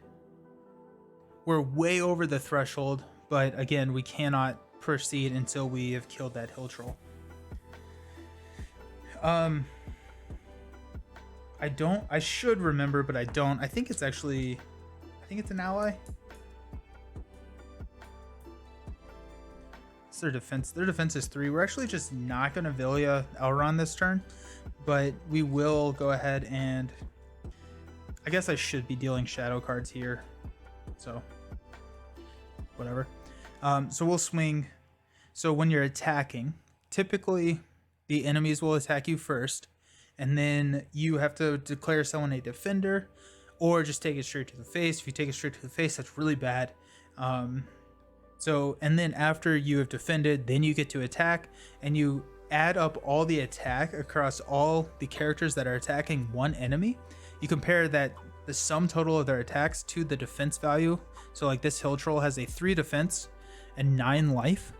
we're way over the threshold, but again, we cannot proceed until we have killed that hill troll. I should remember, but I don't. I think it's an ally. It's their defense. Their defense is 3. We're actually just not going to Vilya Elrond this turn, but we will go ahead and, I guess I should be dealing shadow cards here. So whatever. So we'll swing. So when you're attacking, typically the enemies will attack you first, and then you have to declare someone a defender or just take it straight to the face. If you take it straight to the face, that's really bad. And then after you have defended, then you get to attack, and you add up all the attack across all the characters that are attacking one enemy. You compare the sum total of their attacks to the defense value. So like this hill troll has a 3 defense and 9 life,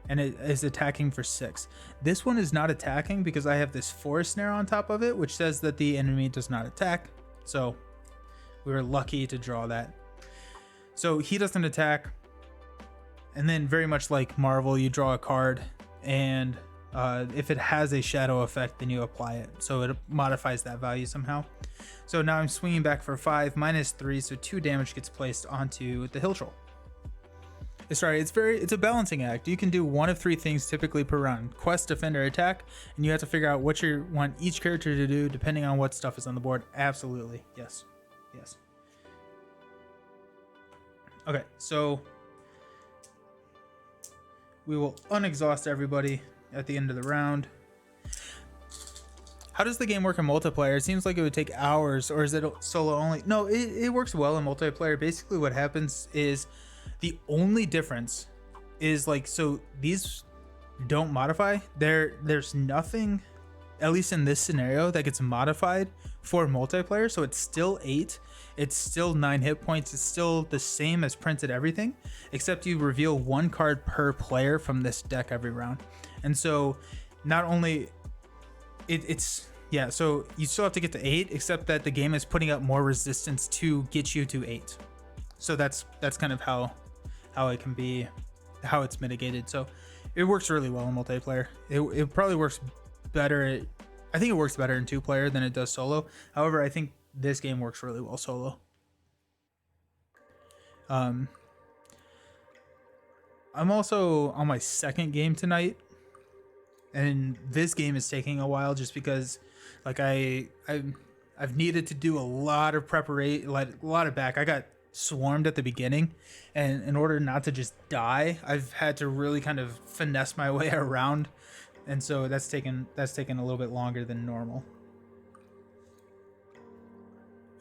and it is attacking for 6. This one is not attacking because I have this forest snare on top of it, which says that the enemy does not attack. So we were lucky to draw that. So he doesn't attack. And then very much like Marvel, you draw a card, and if it has a shadow effect, then you apply it. So it modifies that value somehow. So now I'm swinging back for 5, -3, so 2 damage gets placed onto the hill troll. It's a balancing act. You can do one of 3 things typically per round: quest, defend, or attack, and you have to figure out what you want each character to do depending on what stuff is on the board. Absolutely, yes. Okay, so we will unexhaust everybody at the end of the round. How does the game work in multiplayer? It seems like it would take hours, or is it solo only? No, it works well in multiplayer. Basically what happens is, the only difference is so these don't modify. There's nothing, at least in this scenario, that gets modified for multiplayer. So it's still 8, it's still 9 hit points, it's still the same as printed everything, except you reveal 1 card per player from this deck every round. And so not only it's yeah, so you still have to get to 8, except that the game is putting up more resistance to get you to 8. So that's kind of how it can be, how it's mitigated. So it works really well in multiplayer. It probably works better. I think it works better in 2-player than it does solo. However, I think this game works really well solo. I'm also on my second game tonight, and this game is taking a while just because, like, I've needed to do a lot of preparation, like a lot of back. I got swarmed at the beginning, and in order not to just die, I've had to really kind of finesse my way around, and so that's taken a little bit longer than normal.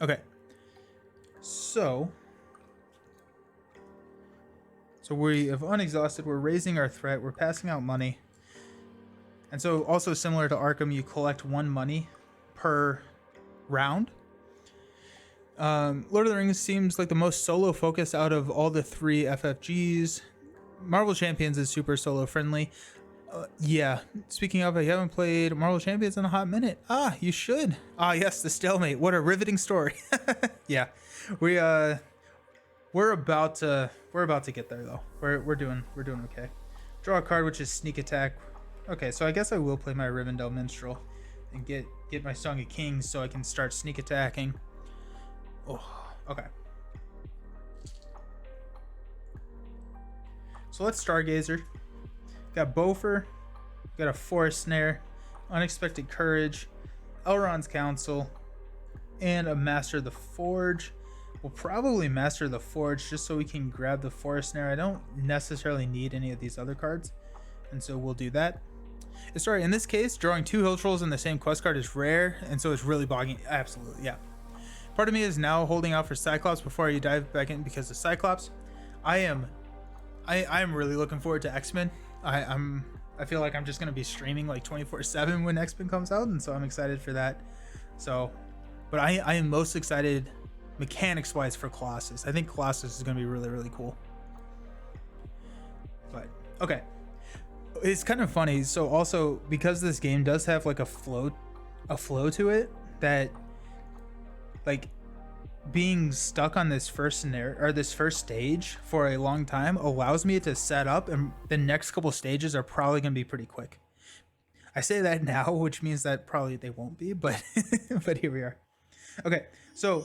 Okay, so we have unexhausted. We're raising our threat. We're passing out money. And so also similar to Arkham, you collect 1 money per round. Lord of the Rings seems like the most solo focused out of all the 3 FFGs. Marvel Champions is super solo friendly. Yeah, speaking of, I haven't played Marvel Champions in a hot minute. Ah, you should. Ah, yes, the stalemate. What a riveting story. Yeah, we're about to get there though. We're doing okay. Draw a card, which is sneak attack. Okay, so I guess I will play my Rivendell Minstrel and get my Song of Kings so I can start sneak attacking. Oh, okay. So let's Stargazer. Got Bofer, got a Forest Snare, Unexpected Courage, Elrond's Counsel, and a Master of the Forge. We'll probably Master the Forge just so we can grab the Forest Snare. I don't necessarily need any of these other cards, and so we'll do that. Sorry, in this case, drawing 2 Hill Trolls in the same quest card is rare, and so it's really bogging. Absolutely, yeah. Part of me is now holding out for Cyclops before you dive back in because of Cyclops. I am really looking forward to X-Men. I feel like I'm just gonna be streaming like 24/7 when X-Men comes out, and so I'm excited for that. So, but I am most excited mechanics wise for Colossus. I think Colossus is gonna be really, really cool. But okay, it's kind of funny. So also because this game does have like a flow to it, that like being stuck on this first scenario or this first stage for a long time allows me to set up, and the next couple stages are probably going to be pretty quick. I say that now, which means that probably they won't be, but but here we are. Okay, so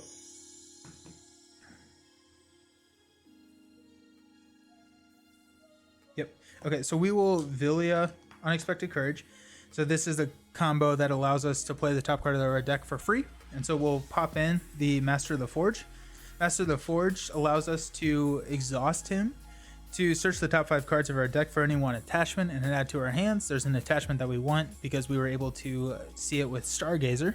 yep. Okay, so we will Villia Unexpected Courage. So this is a combo that allows us to play the top card of our deck for free. And so we'll pop in the Master of the Forge. Master of the Forge allows us to exhaust him to search the top 5 cards of our deck for any one attachment and then add to our hands. There's an attachment that we want because we were able to see it with Stargazer.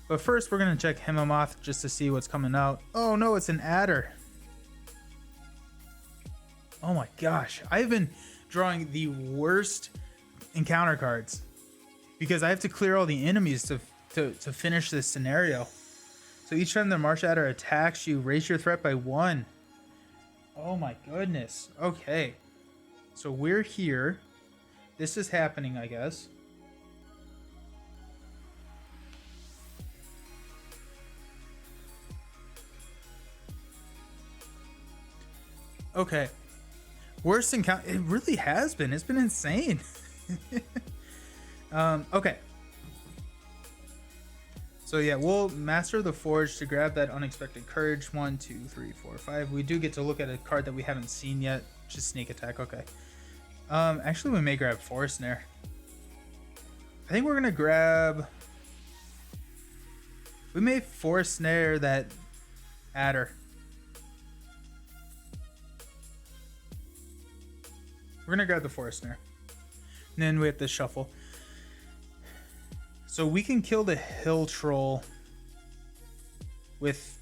But first we're going to check Hemimoth just to see what's coming out. Oh no, it's an adder. Oh my gosh, I've been drawing the worst encounter cards because I have to clear all the enemies to finish this scenario. So each time the Marsh Adder attacks, you raise your threat by 1. Oh my goodness. Okay. So we're here. This is happening, I guess. Okay. Worst encounter. It really has been. It's been insane. Okay. So yeah, we'll Master the Forge to grab that Unexpected Courage. 1, 2, 3, 4, 5. We do get to look at a card that we haven't seen yet. Just sneak attack. Okay. Actually, we may grab Forest Snare. I think we're gonna grab. We may Forest Snare that adder. We're gonna grab the Forest Snare. And then we have to shuffle. So we can kill the Hill Troll with,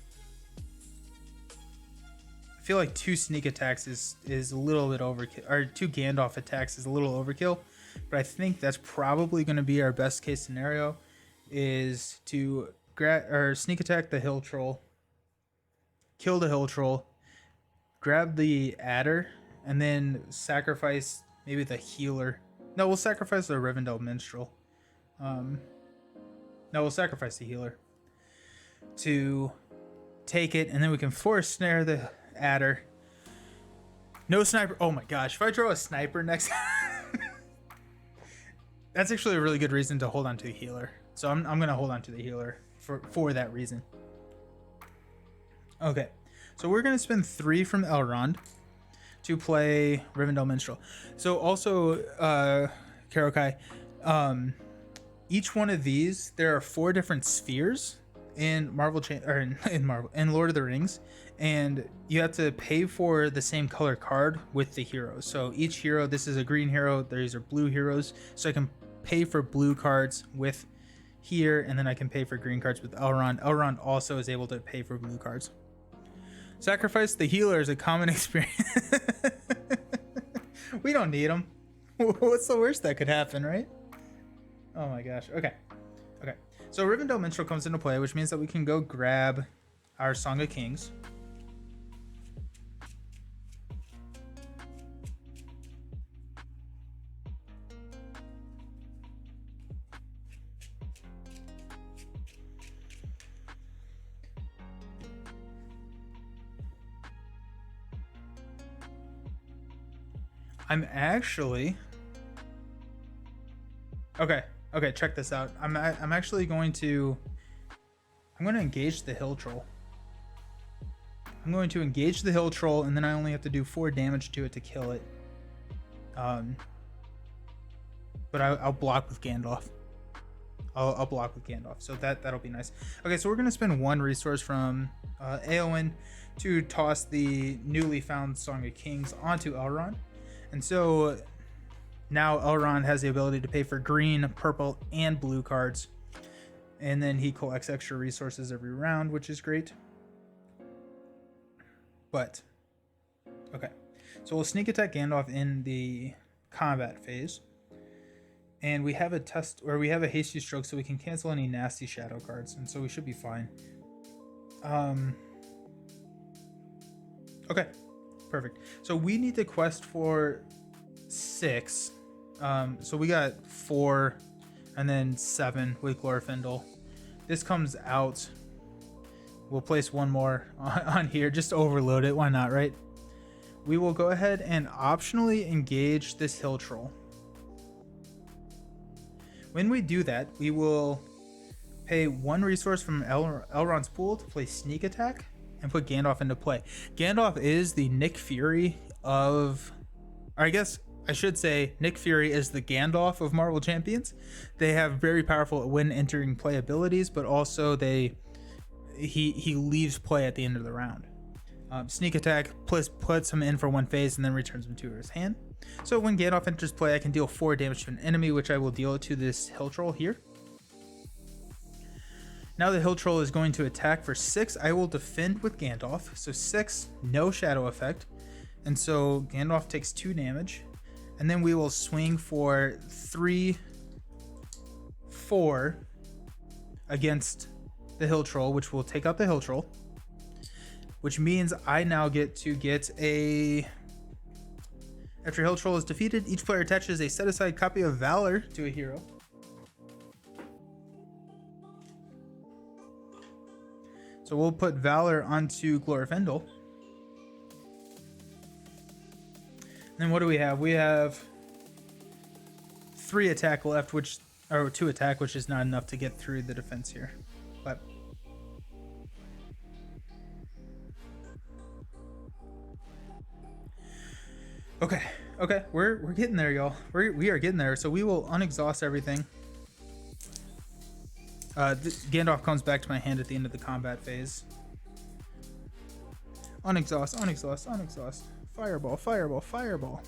I feel like 2 sneak attacks is a little bit overkill, or 2 Gandalf attacks is a little overkill, but I think that's probably going to be our best case scenario, is to sneak attack the Hill Troll, kill the Hill Troll, grab the Adder, and then sacrifice maybe the healer No, we'll sacrifice the Rivendell Minstrel. No, we'll sacrifice the healer to take it, and then we can force snare the adder. No sniper. Oh my gosh, if I draw a sniper next that's actually a really good reason to hold on to the healer. So I'm gonna hold on to the healer for that reason. Okay, so we're gonna spend 3 from Elrond to play Rivendell Minstrel. So also, Karokai, each one of these, there are 4 different spheres in in Lord of the Rings, and you have to pay for the same color card with the heroes. So each hero, this is a green hero, these are blue heroes, so I can pay for blue cards with here, and then I can pay for green cards with Elrond. Elrond also is able to pay for blue cards. Sacrifice the healer is a common experience. We don't need him. What's the worst that could happen, right? Oh my gosh. Okay. So Rivendell Minstrel comes into play, which means that we can go grab our Song of Kings. I'm actually... Okay, check this out. I'm actually going to... I'm going to engage the Hill Troll. I'm going to engage the Hill Troll, and then I only have to do 4 damage to it to kill it. But I'll block with Gandalf. I'll block with Gandalf, so that'll be nice. Okay, so we're going to spend 1 resource from Eowyn to toss the newly found Song of Kings onto Elrond. And so now Elrond has the ability to pay for green, purple, and blue cards. And then he collects extra resources every round, which is great. But, okay. So we'll sneak attack Gandalf in the combat phase. And we have a hasty stroke, so we can cancel any nasty shadow cards. And so we should be fine. Okay. Perfect. So we need to quest for 6. So we got 4 and then 7 with Glorfindel. This comes out. We'll place 1 more on here just to overload it. Why not, right? We will go ahead and optionally engage this Hill Troll. When we do that, we will pay 1 resource from Elrond's pool to play Sneak Attack and put Gandalf into play. Gandalf is the Nick Fury of... Or I guess I should say Nick Fury is the Gandalf of Marvel Champions. They have very powerful when entering play abilities, but also he leaves play at the end of the round. Sneak Attack puts him in for 1 phase and then returns him to his hand. So when Gandalf enters play, I can deal 4 damage to an enemy, which I will deal to this Hill Troll here. Now the Hill Troll is going to attack for 6. I will defend with Gandalf. So 6, no shadow effect. And so Gandalf takes 2 damage. And then we will swing for 3, 4 against the Hill Troll, which will take out the Hill Troll. Which means I now get to get a... After Hill Troll is defeated, each player attaches a set-aside copy of Valor to a hero. So we'll put Valor onto Glorfindel. And then what do we have? We have 3 attack left, or 2 attack, which is not enough to get through the defense here. But okay, we're getting there, y'all. We are getting there. So we will unexhaust everything. Gandalf comes back to my hand at the end of the combat phase. Unexhaust. Fireball.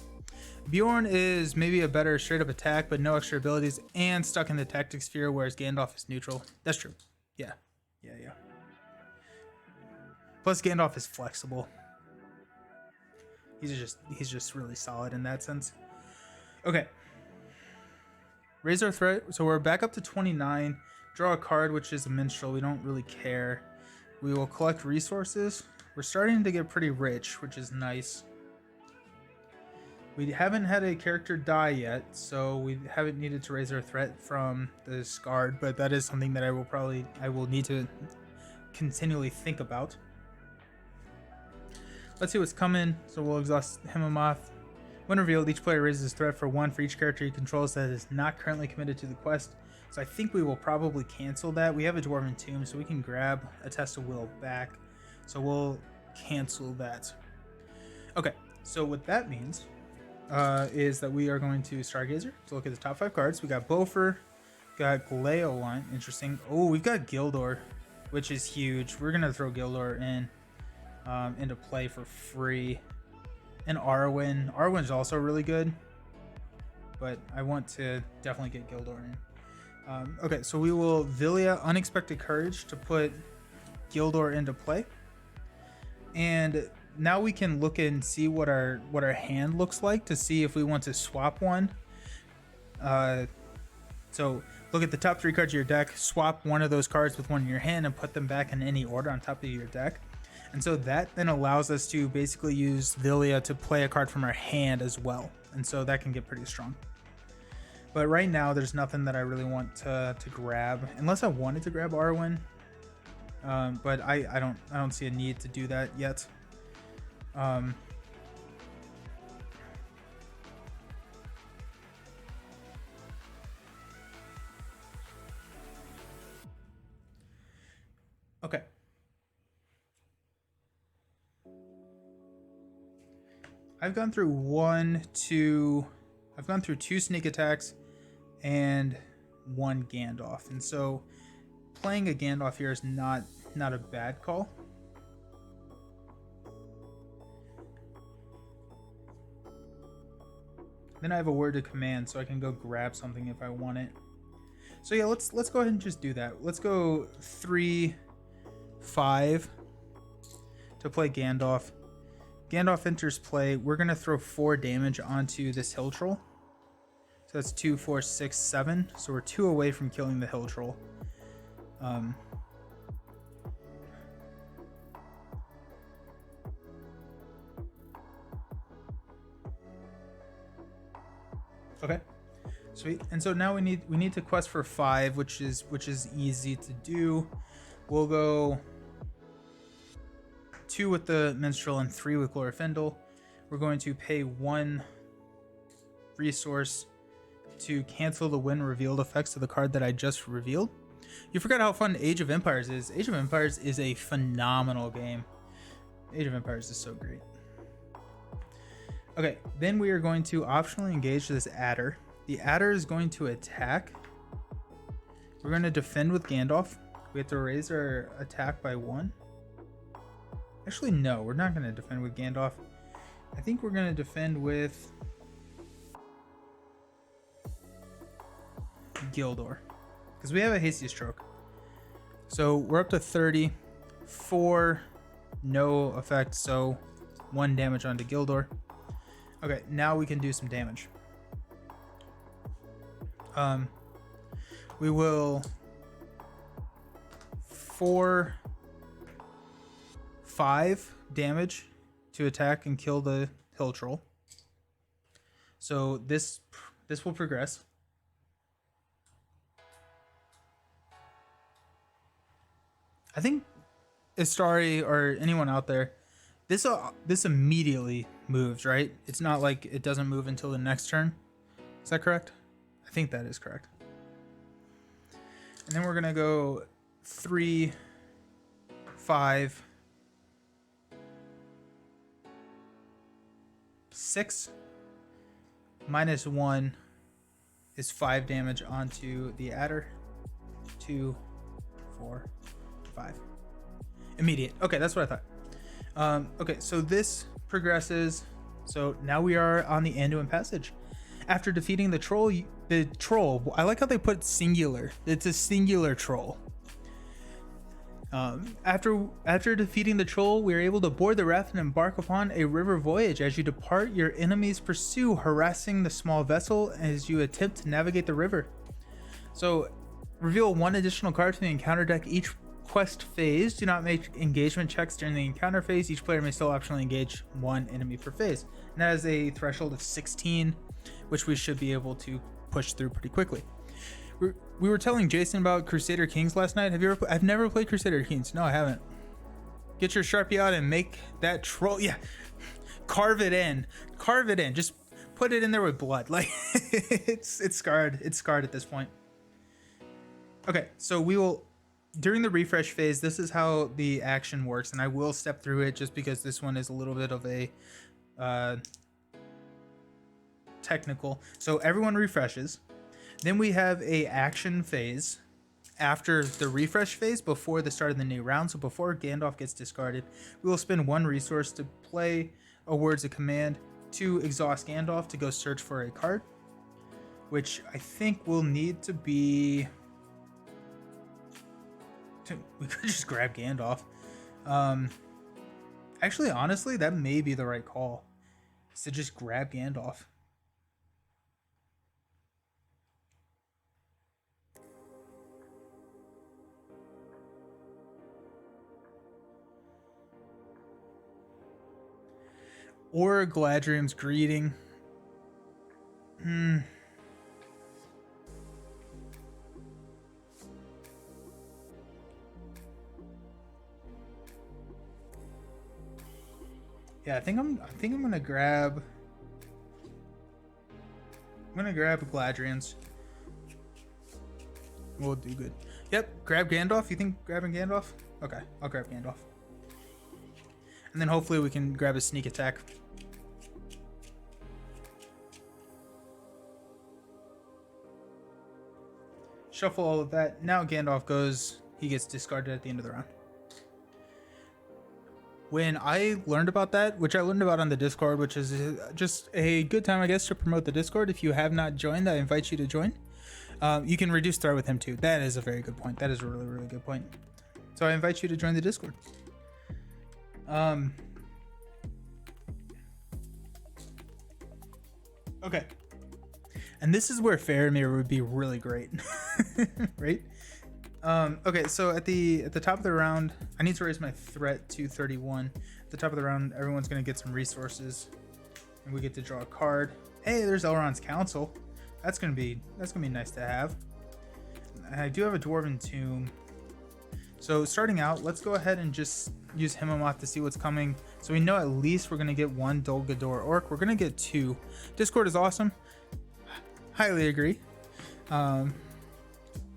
Bjorn is maybe a better straight up attack, but no extra abilities and stuck in the tactic sphere, whereas Gandalf is neutral. That's true. Yeah. Plus Gandalf is flexible. He's just really solid in that sense. Okay. Raise our threat. So we're back up to 29. Draw a card, which is a minstrel. We don't really care. We will collect resources. We're starting to get pretty rich, which is nice. We haven't had a character die yet, so we haven't needed to raise our threat from the Scarred, but that is something that I will need to continually think about. Let's see what's coming. So we'll exhaust Himomoth. When revealed, each player raises threat for 1 for each character he controls that is not currently committed to the quest. So I think we will probably cancel that. We have a Dwarven Tomb, so we can grab a Test of Will back. So we'll cancel that. Okay, so what that means is that we are going to Stargazer to look at the top 5 cards. We got Bofer, got Gleoline, interesting. Oh, we've got Gildor, which is huge. We're gonna throw Gildor in into play for free. And Arwen. Arwen's also really good, but I want to definitely get Gildor in. Okay, so we will Villia Unexpected Courage to put Gildor into play. And now we can look and see what our hand looks like to see if we want to swap one. So look at the top 3 cards of your deck, swap one of those cards with one in your hand and put them back in any order on top of your deck. And so that then allows us to basically use Villia to play a card from our hand as well. And so that can get pretty strong. But right now there's nothing that I really want to grab, unless I wanted to grab Arwen. But I don't see a need to do that yet. Okay. I've gone through 2 sneak attacks and 1 Gandalf, and so playing a Gandalf here is not a bad call. Then I have a word to command, so I can go grab something if I want it. So yeah, let's go ahead and just do that. Let's go 3-5 to play Gandalf. Gandalf enters play. We're gonna throw 4 damage onto this Hill Troll. So that's 2, 4, 6, 7. So we're 2 away from killing the Hill Troll. Okay, sweet. And so now we need to quest for 5, which is easy to do. We'll go 2 with the Minstrel and 3 with Glorfindel. We're going to pay 1 resource to cancel the when revealed effects of the card that I just revealed. You forgot how fun Age of Empires is. Age of Empires is a phenomenal game. Age of Empires is so great. Okay, then we are going to optionally engage this Adder. The Adder is going to attack. We're going to defend with Gandalf. We have to raise our attack by 1. Actually, no, we're not going to defend with Gandalf. I think we're going to defend with Gildor, because we have a hasty stroke. So we're up to 30. 4, no effect, so 1 damage onto Gildor. Okay, now we can do some damage. We will 4, 5 damage to attack and kill the Hill Troll. So this will progress. I think Istari or anyone out there, this immediately moves, right? It's not like it doesn't move until the next turn. Is that correct? I think that is correct. And then we're gonna go 3, 5, 6 minus 1 is 5 damage onto the Adder. 2, 4, 5. Immediate. Okay, that's what I thought. Okay, so this progresses. So now we are on the Anduin passage. After defeating the troll, I like how they put singular. It's a singular troll. After defeating the troll, we are able to board the raft and embark upon a river voyage. As you depart, your enemies pursue, harassing the small vessel as you attempt to navigate the river. So reveal 1 additional card from the encounter deck quest phase, do not make engagement checks during the encounter phase. Each player may still optionally engage one enemy per phase. And that is a threshold of 16, which we should be able to push through pretty quickly. We were telling Jason about Crusader Kings last night. I've never played Crusader Kings. No, I haven't. Get your Sharpie out and make that troll. Yeah. Carve it in. Carve it in. Just put it in there with blood. Like it's scarred. It's scarred at this point. Okay, so we will, during the refresh phase, this is how the action works, and I will step through it just because this one is a little bit of a technical. So everyone refreshes. Then we have a action phase after the refresh phase before the start of the new round. So before Gandalf gets discarded, we will spend one resource to play a words of command to exhaust Gandalf to go search for a card, which I think will need to be... We could just grab Gandalf. Actually, honestly, that may be the right call. Is to just grab Gandalf. Or Galadriel's Greeting. Yeah, I think I'm gonna grab. I'm gonna grab Galadriel's. We'll do good. Yep, grab Gandalf. You think grabbing Gandalf? Okay, I'll grab Gandalf. And then hopefully we can grab a sneak attack. Shuffle all of that. Now Gandalf goes. He gets discarded at the end of the round. When I learned about that, which I learned about on the Discord, which is just a good time, I guess, to promote the Discord. If you have not joined, I invite you to join. You can reduce threat with him too. That is a very good point. That is a really, really good point. So I invite you to join the Discord. Okay. And this is where Faramir would be really great. Right? Okay, so at the top of the round, I need to raise my threat to 31. At the top of the round, everyone's gonna get some resources, and we get to draw a card. Hey, there's Elrond's Council. That's gonna be nice to have. I do have a Dwarven Tomb. So starting out, let's go ahead and just use Himomoth to see what's coming. So we know at least we're gonna get one Dol Guldur Orc. We're gonna get two. Discord is awesome. Highly agree.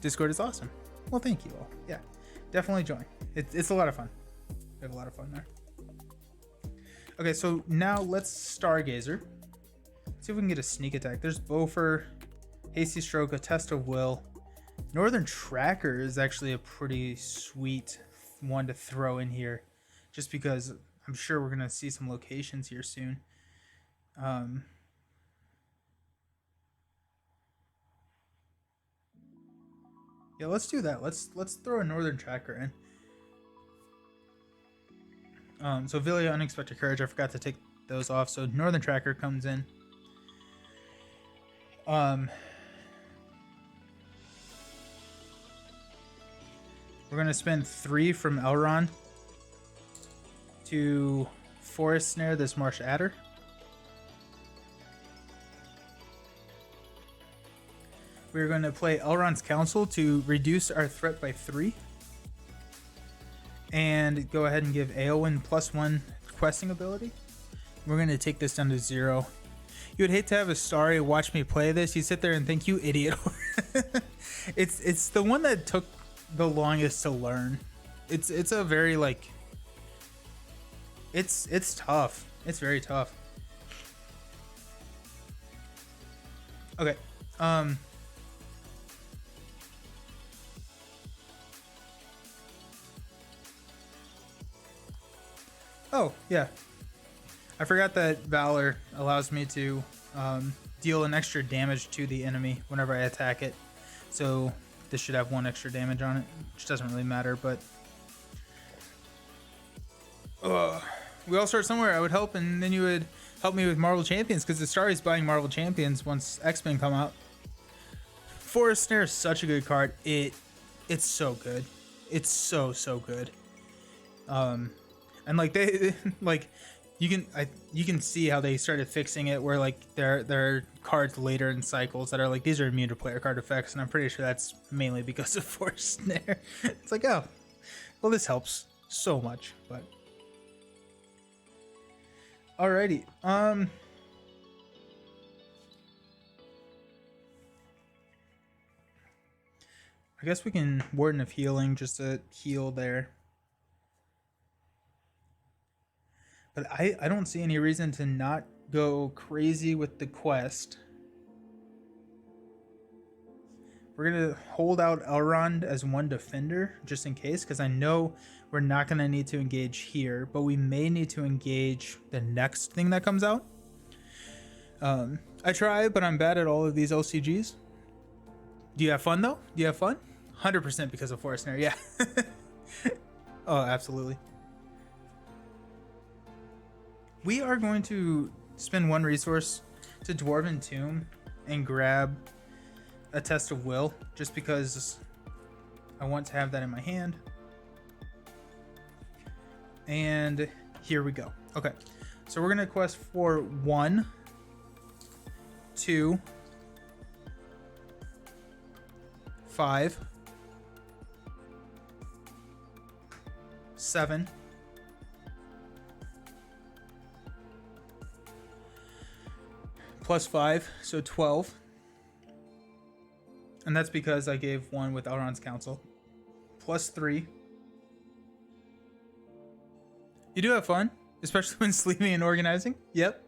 Discord is awesome. Well, thank you all. Yeah, definitely join. It's a lot of fun. We have a lot of fun there. Okay, so now let's Stargazer. Let's see if we can get a sneak attack. There's Bofur, Hasty Stroke, a Test of Will. Northern Tracker is actually a pretty sweet one to throw in here, just because I'm sure we're gonna see some locations here soon. Yeah, let's do that. Let's throw a Northern Tracker in. So Villia, Unexpected Courage, I forgot to take those off. So Northern Tracker comes in. We're gonna spend 3 from Elrond to Forest Snare this Marsh Adder. We're going to play Elrond's Council to reduce our threat by 3. And go ahead and give Eowyn +1 questing ability. We're going to take this down to 0. You would hate to have a Starry watch me play this. You sit there and think, you idiot. It's the one that took the longest to learn. It's a very, like... It's tough. It's very tough. Okay. Oh, yeah. I forgot that Valor allows me to deal an extra damage to the enemy whenever I attack it. So this should have 1 extra damage on it, which doesn't really matter, but... we all start somewhere. I would help, and then you would help me with Marvel Champions, because the Star is buying Marvel Champions once X-Men come out. Forest Snare is such a good card. It's so good. It's so good. And like they like you can see how they started fixing it, where like there are cards later in cycles that are like, these are immune to player card effects, and I'm pretty sure that's mainly because of Force Snare. It's like, oh, well, this helps so much. But alrighty, I guess we can Warden of Healing just to heal there. But I don't see any reason to not go crazy with the quest. We're going to hold out Elrond as one defender, just in case, because I know we're not going to need to engage here, but we may need to engage the next thing that comes out. I try, but I'm bad at all of these LCGs. Do you have fun, though? Do you have fun? 100% because of Forest Snare, yeah. Oh, absolutely. We are going to spend one resource to Dwarven Tomb and grab a Test of Will, just because I want to have that in my hand. And here we go. Okay, so we're going to quest for 1, 2, 5, 7, plus 5, so 12. And that's because I gave one with Elrond's Counsel. Plus 3. You do have fun, especially when sleeping and organizing. Yep,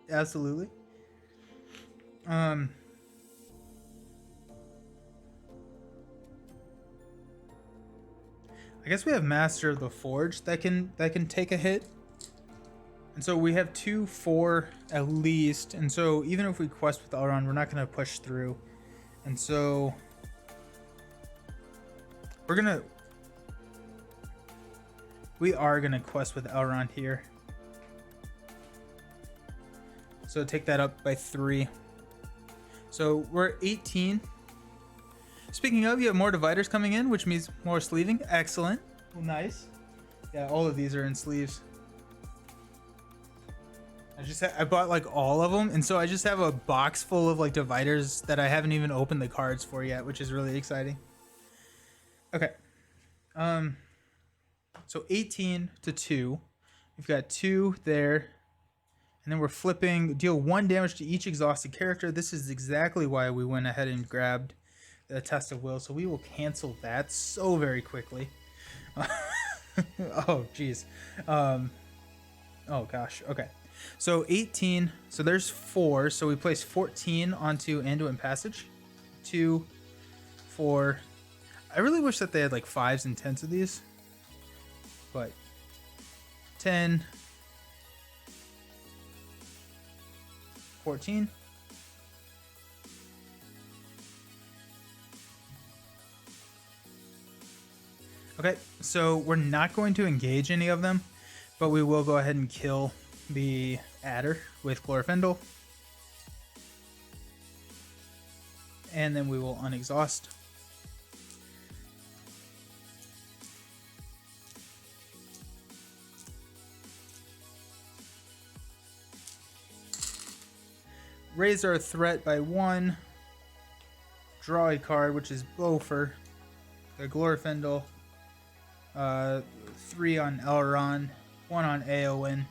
absolutely. I guess we have Master of the Forge that can take a hit. And so we have 2, 4 at least. And so even if we quest with Elrond, we're not going to push through. And so we are going to quest with Elrond here. So take that up by 3. So we're 18. Speaking of, you have more dividers coming in, which means more sleeving. Excellent. Well, nice. Yeah, all of these are in sleeves. I bought like all of them, and so I just have a box full of like dividers that I haven't even opened the cards for yet, which is really exciting. Okay. So 18 to 2. We've got 2 there. And then we're flipping, deal 1 damage to each exhausted character. This is exactly why we went ahead and grabbed the Test of Will. So we will cancel that so very quickly. Oh, geez. Oh, gosh. Okay. So 18. So there's 4. So we place 14 onto Anduin Passage. 2, 4. I really wish that they had like 5s and 10s of these. But 10. 14. Okay, so we're not going to engage any of them, but we will go ahead and kill the adder with Glorfindel. And then we will unexhaust. Raise our threat by 1. Draw a card, which is Bofer. The Glorfindel. 3 on Elrond. 1 on Eowyn.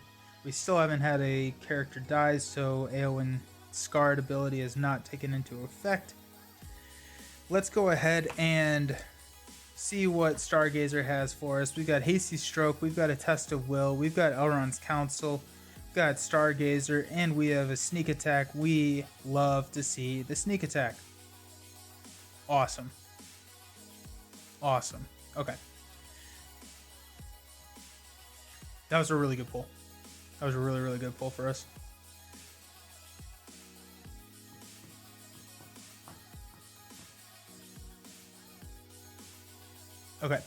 We still haven't had a character die, so Eowyn's Scarred ability is not taken into effect. Let's go ahead and see what Stargazer has for us. We've got Hasty Stroke. We've got a Test of Will. We've got Elrond's Counsel. Got Stargazer, and we have a sneak attack. We love to see the sneak attack. Awesome. Awesome. Okay. That was a really good pull. That was a really, really good pull for us. Okay.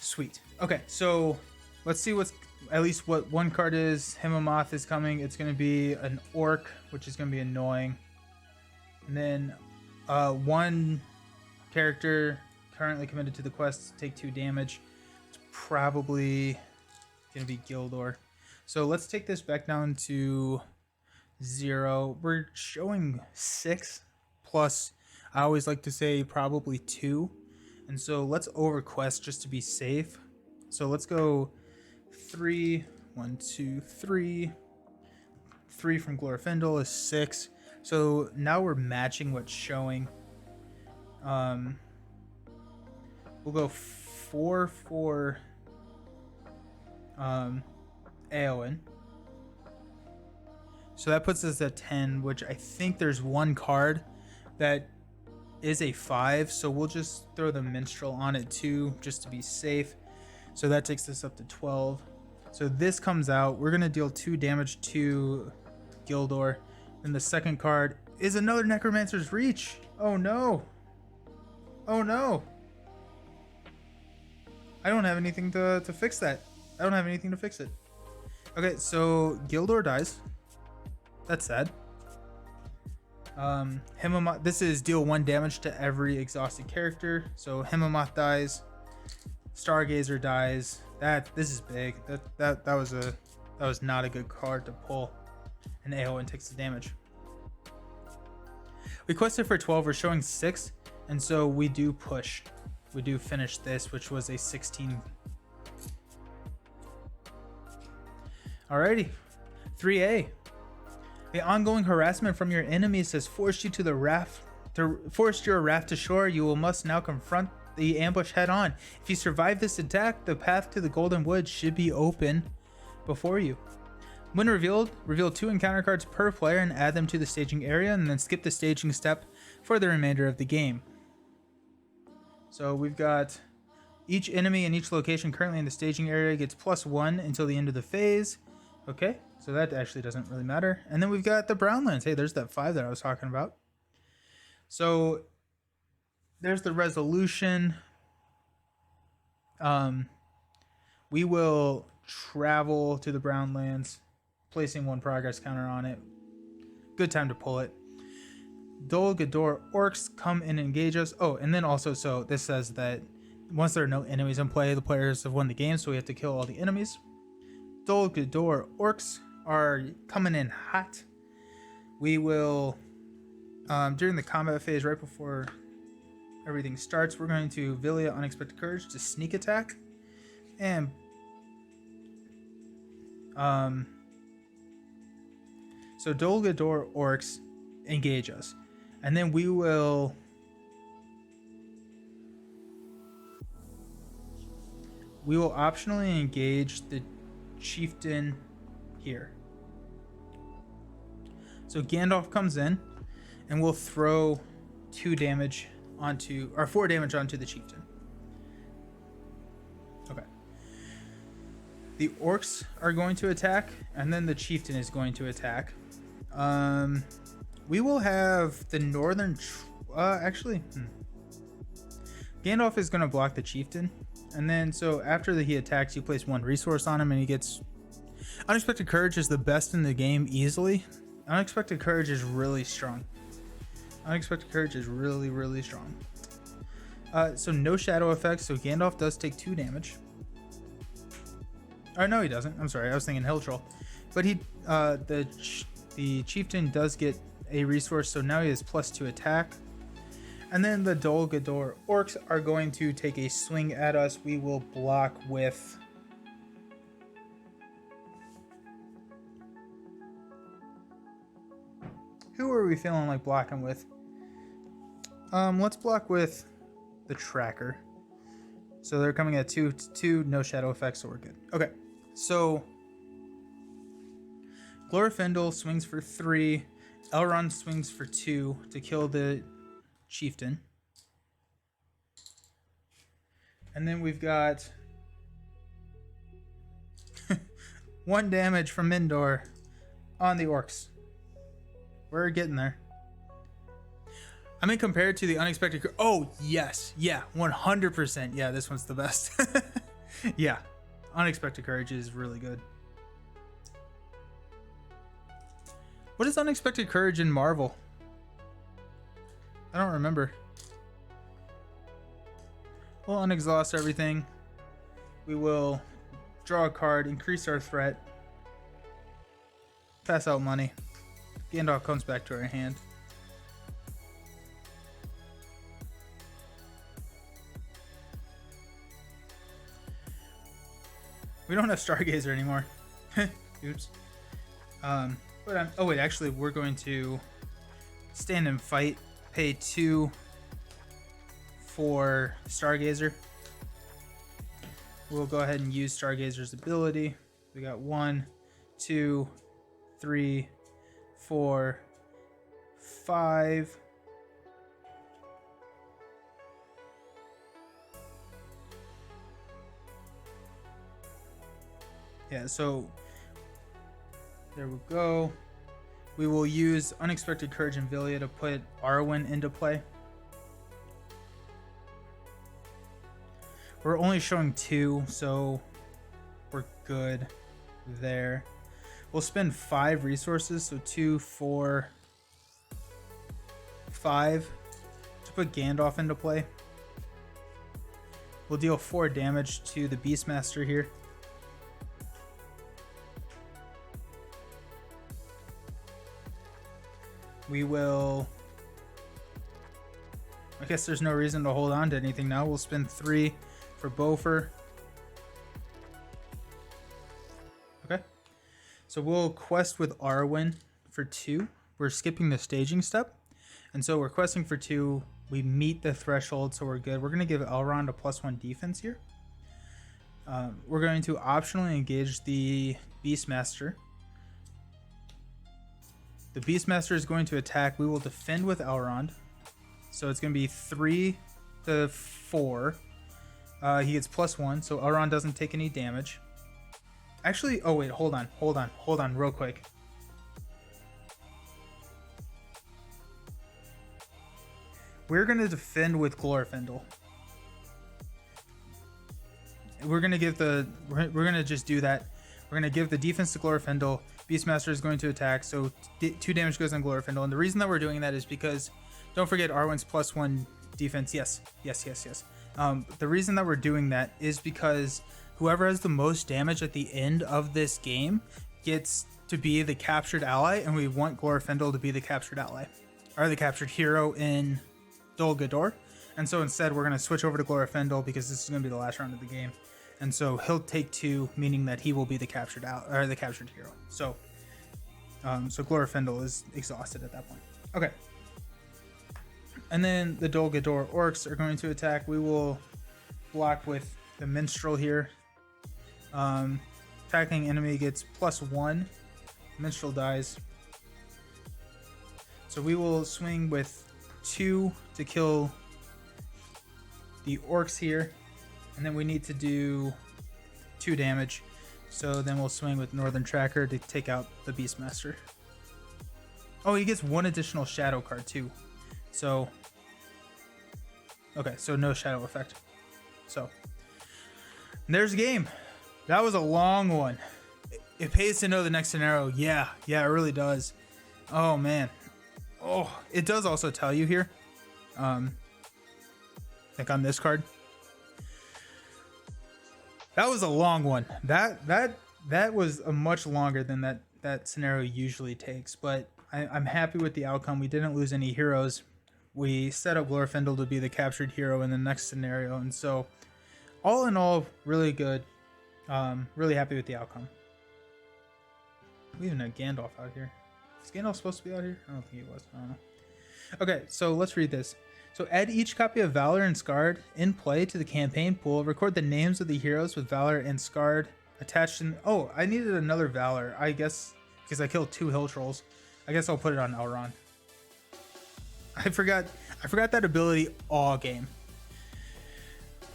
Sweet. Okay, so let's see what's at least what one card is. Himomoth is coming. It's going to be an orc, which is going to be annoying. And then one character currently committed to the quest, take 2 damage. It's probably gonna be Gildor. So let's take this back down to 0. We're showing 6 plus. I always like to say probably 2, and so let's over quest just to be safe. So let's go 3, 1, 2, 3. 3 from Glorfindel is 6. So now we're matching what's showing. We'll go 4 for Eowyn. So that puts us at 10, which I think there's one card that is a 5. So we'll just throw the Minstrel on it too, just to be safe. So that takes us up to 12. So this comes out. We're going to deal 2 damage to Gildor. And the second card is another Necromancer's Reach. Oh no. Oh no. I don't have anything to fix that. I don't have anything to fix it. Okay, so Gildor dies. That's sad. Hemamoth, this is deal 1 damage to every exhausted character. So Hemamoth dies. Stargazer dies. This is big. That was not a good card to pull. And Eowyn takes the damage. We quested for 12. We're showing 6, and so we do push. We do finish this, which was a 16. Alrighty, 3A. The ongoing harassment from your enemies has forced you to the raft. Forced your raft to shore. You must now confront the ambush head on. If you survive this attack, the path to the Golden Wood should be open before you. When revealed, reveal 2 encounter cards per player and add them to the staging area, and then skip the staging step for the remainder of the game. So we've got each enemy in each location currently in the staging area gets +1 until the end of the phase. Okay, so that actually doesn't really matter. And then we've got the Brownlands. Hey, there's that 5 that I was talking about. So there's the resolution. We will travel to the Brownlands, placing 1 progress counter on it. Good time to pull it. Dol Guldur orcs come and engage us. Oh, and then also, so this says that once there are no enemies in play, the players have won the game, so we have to kill all the enemies. Dol Guldur orcs are coming in hot. We will, during the combat phase, right before everything starts, we're going to Villia Unexpected Courage to sneak attack. And so Dol Guldur orcs engage us, and then we will optionally engage the chieftain here. So Gandalf comes in, and we'll throw 2 damage onto, or 4 damage onto the chieftain. Okay. The orcs are going to attack, and then the chieftain is going to attack. We will have the northern. Gandalf is going to block the chieftain, and then so after he attacks, you place 1 resource on him, and he gets. Unexpected Courage is the best in the game easily. Unexpected Courage is really strong. Unexpected Courage is really, really strong. So no shadow effects, so Gandalf does take 2 damage. Oh no, he doesn't. I'm sorry, I was thinking Hill Troll, but he the chieftain does get a resource, so now he has +2 attack. And then the Dol Guldur orcs are going to take a swing at us. We will block with who are we feeling like blocking with? Let's block with the tracker. So they're coming at 2, no shadow effects, so we're good. Okay, so Glorfindel swings for 3. Elrond swings for 2 to kill the chieftain. And then we've got 1 damage from Mindor on the orcs. We're getting there. I mean, compared to the Unexpected... Oh, yes. Yeah, 100%. Yeah, this one's the best. Yeah, Unexpected Courage is really good. What is Unexpected Courage in Marvel? I don't remember. We'll unexhaust everything. We will draw a card, increase our threat, pass out money. Gandalf comes back to our hand. We don't have Stargazer anymore. Oops. Oh wait, actually we're going to stand and fight, pay 2 for Stargazer. We'll go ahead and use Stargazer's ability. We got 1, 2, 3, 4, 5. Yeah, so there we go. We will use Unexpected Courage and Villia to put Arwen into play. We're only showing 2, so we're good there. We'll spend 5 resources, so 2, 4, 5 to put Gandalf into play. We'll deal 4 damage to the Beastmaster here. We will... I guess there's no reason to hold on to anything now. We'll spend 3 for Beaufort. Okay. So we'll quest with Arwen for 2. We're skipping the staging step. And so we're questing for 2. We meet the threshold, so we're good. We're going to give Elrond a +1 defense here. We're going to optionally engage the Beastmaster. The Beastmaster is going to attack. We will defend with Elrond. So it's going to be 3 to 4. He gets +1, so Elrond doesn't take any damage. Actually, oh wait, hold on real quick. We're going to defend with Glorfindel. We're going to just do that. We're going to give the defense to Glorfindel. Beastmaster is going to attack, so 2 damage goes on Glorfindel. And the reason that we're doing that is because, don't forget Arwen's +1 defense. Yes. The reason that we're doing that is because whoever has the most damage at the end of this game gets to be the captured ally, and we want Glorfindel to be the captured ally, or the captured hero in Dol Guldur. And so instead, we're going to switch over to Glorfindel because this is going to be the last round of the game. And so he'll take 2, meaning that he will be the captured or the captured hero. So, Glorfindel is exhausted at that point. Okay. And then the Dol Guldur orcs are going to attack. We will block with the Minstrel here. Attacking enemy gets +1. Minstrel dies. So we will swing with 2 to kill the orcs here. And then we need to do 2 damage. So then we'll swing with Northern Tracker to take out the Beastmaster. Oh, he gets 1 additional shadow card too. So, okay, so no shadow effect. So, there's the game. That was a long one. It pays to know the next scenario. Yeah, it really does. Oh, man. Oh, it does also tell you here. Like on this card. That was a long one. That was a much longer than that scenario usually takes. But I'm happy with the outcome. We didn't lose any heroes. We set up Glorfindel to be the captured hero in the next scenario. And so, all in all, really good. Really happy with the outcome. We even had Gandalf out here. Is Gandalf supposed to be out here? I don't think he was. I don't know. Okay, so let's read this. So add each copy of Valor and Scarred in play to the campaign pool. Record the names of the heroes with Valor and Scarred attached in... Oh, I needed another Valor. I guess because I killed 2 Hill Trolls. I guess I'll put it on Elrond. I forgot that ability all game.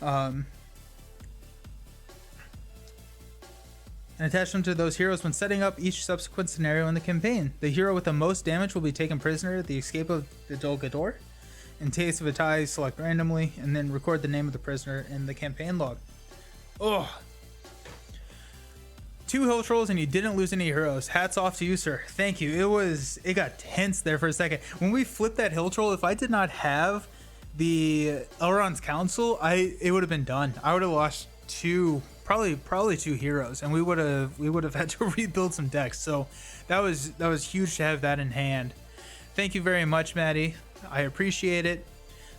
And attach them to those heroes when setting up each subsequent scenario in the campaign. The hero with the most damage will be taken prisoner at the escape of the Dol Guldur. In case of a tie, select randomly, and then record the name of the prisoner in the campaign log. Oh, 2 Hill Trolls and you didn't lose any heroes. Hats off to you, sir. Thank you. It got tense there for a second. When we flipped that Hill Troll, if I did not have the Elrond's Council, it would have been done. I would have lost probably two heroes, and we would have had to rebuild some decks. So that was huge to have that in hand. Thank you very much, Maddie. I appreciate it.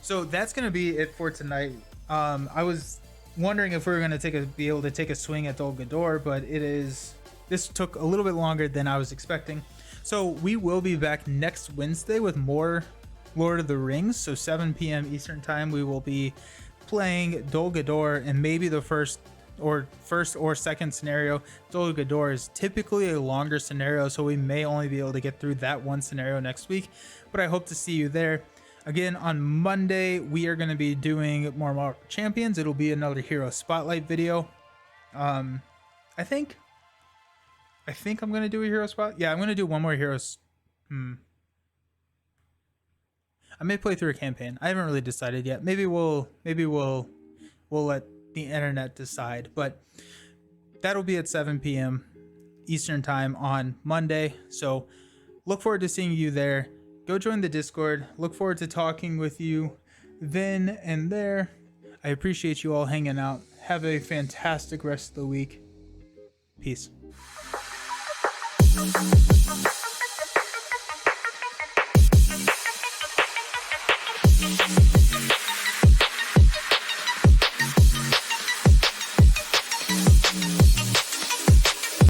So that's gonna be it for tonight. I was wondering if we were gonna be able to take a swing at Dol Guldur, but this took a little bit longer than I was expecting. So we will be back next Wednesday with more Lord of the Rings. So 7 p.m. Eastern time, we will be playing Dol Guldur, and maybe the first or second scenario. Dol Guldur is typically a longer scenario, so we may only be able to get through that one scenario next week, but I hope to see you there. Again, on Monday, we are going to be doing more Marvel Champions. It'll be another Hero Spotlight video. I think I'm going to do a Hero Spot. Yeah, I'm going to do one more Heroes. I may play through a campaign. I haven't really decided yet. Maybe we'll let the internet decide, but that'll be at 7 p.m. Eastern time on Monday. So look forward to seeing you there. Go join the Discord. Look forward to talking with you then and there. I appreciate you all hanging out. Have a fantastic rest of the week. Peace.